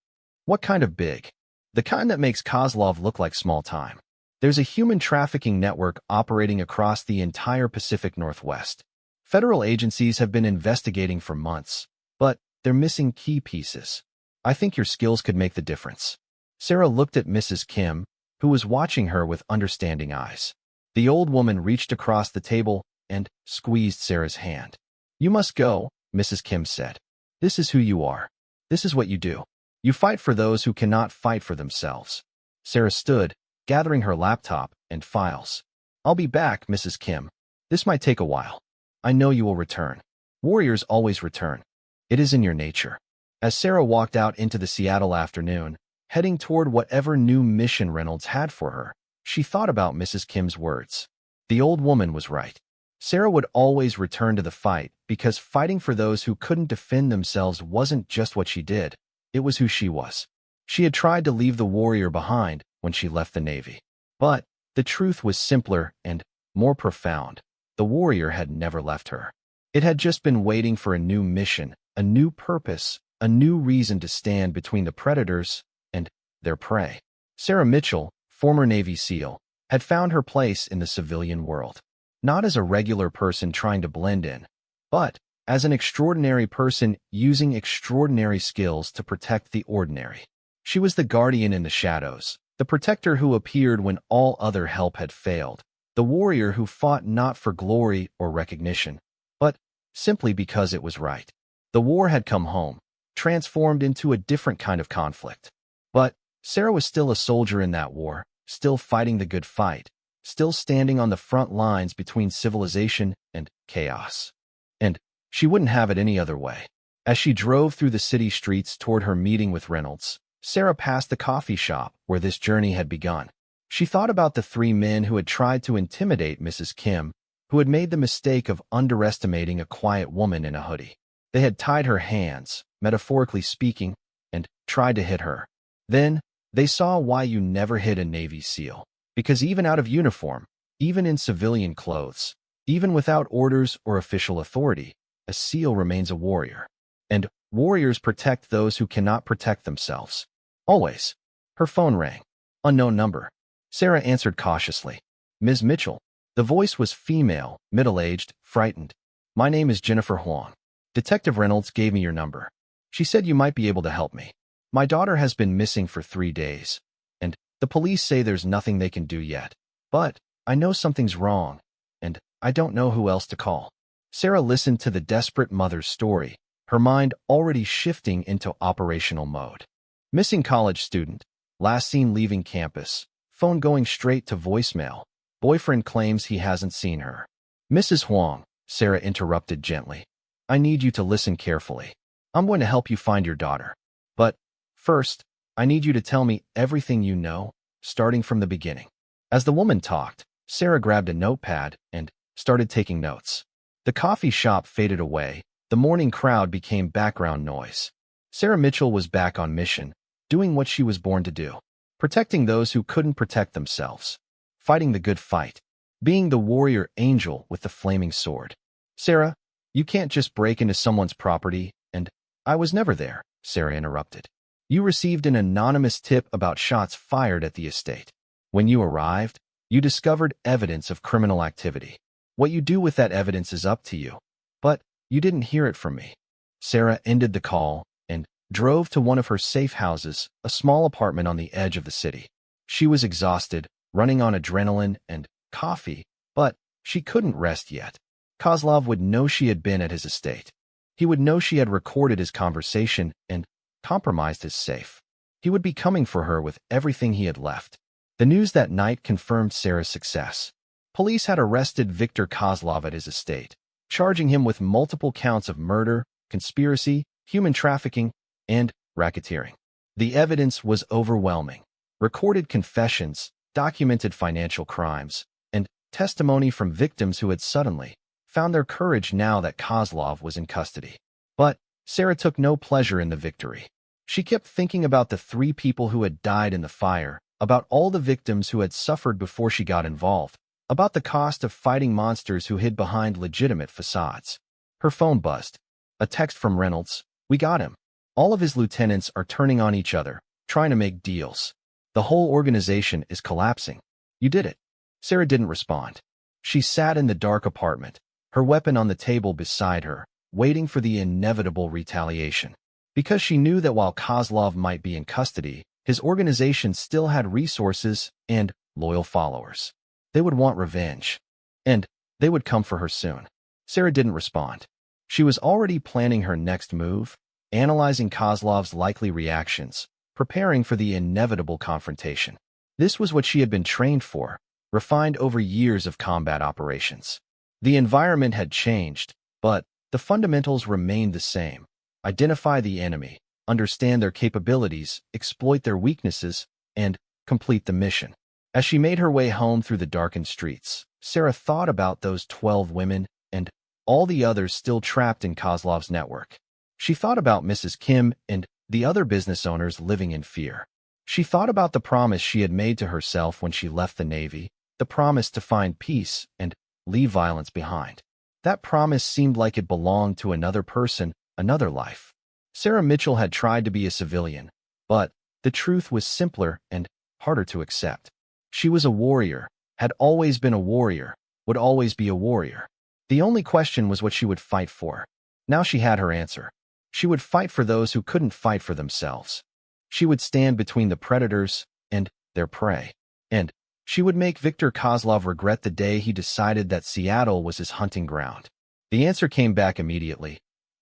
Speaker 1: "What kind of big?" "The kind that makes Kozlov look like small time. There's a human trafficking network operating across the entire Pacific Northwest. Federal agencies have been investigating for months, but they're missing key pieces. I think your skills could make the difference." Sarah looked at Mrs. Kim, who was watching her with understanding eyes. The old woman reached across the table and squeezed Sarah's hand. "You must go," Mrs. Kim said. "This is who you are. This is what you do. You fight for those who cannot fight for themselves." Sarah stood, gathering her laptop and files. "I'll be back, Mrs. Kim. This might take a while. I know you will return. Warriors always return. It is in your nature." As Sarah walked out into the Seattle afternoon, heading toward whatever new mission Reynolds had for her, she thought about Mrs. Kim's words. The old woman was right. Sarah would always return to the fight because fighting for those who couldn't defend themselves wasn't just what she did. It was who she was. She had tried to leave the warrior behind when she left the Navy. But the truth was simpler and more profound. The warrior had never left her. It had just been waiting for a new mission, a new purpose, a new reason to stand between the predators and their prey. Sarah Mitchell, former Navy SEAL, had found her place in the civilian world. Not as a regular person trying to blend in, but as an extraordinary person using extraordinary skills to protect the ordinary. She was the guardian in the shadows, the protector who appeared when all other help had failed, the warrior who fought not for glory or recognition, but simply because it was right. The war had come home, transformed into a different kind of conflict. But Sarah was still a soldier in that war, still fighting the good fight, still standing on the front lines between civilization and chaos. And she wouldn't have it any other way. As she drove through the city streets toward her meeting with Reynolds, Sarah passed the coffee shop where this journey had begun. She thought about the 3 men who had tried to intimidate Mrs. Kim, who had made the mistake of underestimating a quiet woman in a hoodie. They had tied her hands, metaphorically speaking, and tried to hit her. Then, they saw why you never hit a Navy SEAL. Because even out of uniform, even in civilian clothes, even without orders or official authority, a SEAL remains a warrior. And warriors protect those who cannot protect themselves. Always. Her phone rang. Unknown number. Sarah answered cautiously. "Ms. Mitchell." The voice was female, middle-aged, frightened. "My name is Jennifer Huang. Detective Reynolds gave me your number. She said you might be able to help me. My daughter has been missing for 3 days, and the police say there's nothing they can do yet. But I know something's wrong, and I don't know who else to call." Sarah listened to the desperate mother's story, her mind already shifting into operational mode. Missing college student, last seen leaving campus, phone going straight to voicemail, boyfriend claims he hasn't seen her. Mrs. Huang, Sarah interrupted gently. I need you to listen carefully. I'm going to help you find your daughter. But first, I need you to tell me everything you know, starting from the beginning. As the woman talked, Sarah grabbed a notepad and started taking notes. The coffee shop faded away. The morning crowd became background noise. Sarah Mitchell was back on mission, doing what she was born to do. Protecting those who couldn't protect themselves. Fighting the good fight. Being the warrior angel with the flaming sword. Sarah, you can't just break into someone's property and— I was never there, Sarah interrupted. You received an anonymous tip about shots fired at the estate. When you arrived, you discovered evidence of criminal activity. What you do with that evidence is up to you. But you didn't hear it from me. Sarah ended the call and drove to one of her safe houses, a small apartment on the edge of the city. She was exhausted, running on adrenaline and coffee, but she couldn't rest yet. Kozlov would know she had been at his estate. He would know she had recorded his conversation and compromised his safe. He would be coming for her with everything he had left. The news that night confirmed Sarah's success. Police had arrested Viktor Kozlov at his estate, charging him with multiple counts of murder, conspiracy, human trafficking, and racketeering. The evidence was overwhelming. Recorded confessions, documented financial crimes, and testimony from victims who had suddenly found their courage now that Kozlov was in custody. But Sarah took no pleasure in the victory. She kept thinking about the 3 people who had died in the fire, about all the victims who had suffered before she got involved, about the cost of fighting monsters who hid behind legitimate facades. Her phone buzzed. A text from Reynolds. We got him. All of his lieutenants are turning on each other, trying to make deals. The whole organization is collapsing. You did it. Sarah didn't respond. She sat in the dark apartment, her weapon on the table beside her, waiting for the inevitable retaliation. Because she knew that while Kozlov might be in custody, his organization still had resources and loyal followers. They would want revenge. And they would come for her soon. Sarah didn't respond. She was already planning her next move, analyzing Kozlov's likely reactions, preparing for the inevitable confrontation. This was what she had been trained for, refined over years of combat operations. The environment had changed, but the fundamentals remained the same. Identify the enemy, understand their capabilities, exploit their weaknesses, and complete the mission. As she made her way home through the darkened streets, Sarah thought about those 12 women and all the others still trapped in Kozlov's network. She thought about Mrs. Kim and the other business owners living in fear. She thought about the promise she had made to herself when she left the Navy, the promise to find peace and leave violence behind. That promise seemed like it belonged to another person, another life. Sarah Mitchell had tried to be a civilian, but the truth was simpler and harder to accept. She was a warrior, had always been a warrior, would always be a warrior. The only question was what she would fight for. Now she had her answer. She would fight for those who couldn't fight for themselves. She would stand between the predators and their prey. And she would make Viktor Kozlov regret the day he decided that Seattle was his hunting ground. The answer came back immediately.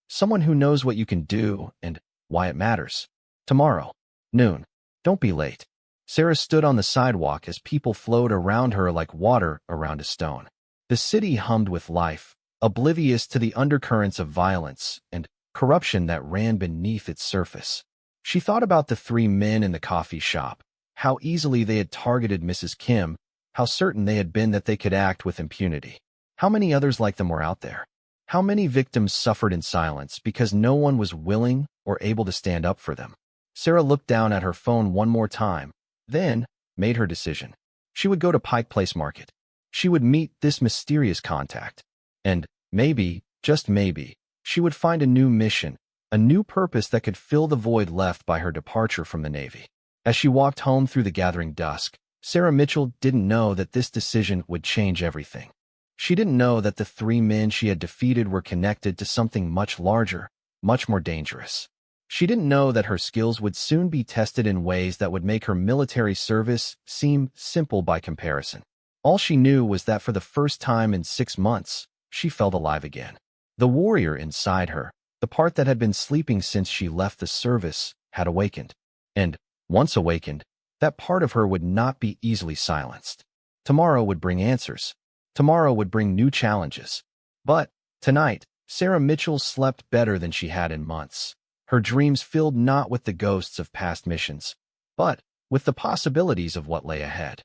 Speaker 1: Someone who knows what you can do and why it matters. Tomorrow, noon. Don't be late. Sarah stood on the sidewalk as people flowed around her like water around a stone. The city hummed with life, oblivious to the undercurrents of violence and corruption that ran beneath its surface. She thought about the 3 men in the coffee shop, how easily they had targeted Mrs. Kim, how certain they had been that they could act with impunity. How many others like them were out there? How many victims suffered in silence because no one was willing or able to stand up for them? Sarah looked down at her phone one more time, then made her decision. She would go to Pike Place Market. She would meet this mysterious contact. And maybe, just maybe, she would find a new mission, a new purpose that could fill the void left by her departure from the Navy. As she walked home through the gathering dusk, Sarah Mitchell didn't know that this decision would change everything. She didn't know that the 3 men she had defeated were connected to something much larger, much more dangerous. She didn't know that her skills would soon be tested in ways that would make her military service seem simple by comparison. All she knew was that for the first time in 6 months, she felt alive again. The warrior inside her, the part that had been sleeping since she left the service, had awakened. And once awakened, that part of her would not be easily silenced. Tomorrow would bring answers. Tomorrow would bring new challenges. But tonight, Sarah Mitchell slept better than she had in months. Her dreams filled not with the ghosts of past missions, but with the possibilities of what lay ahead.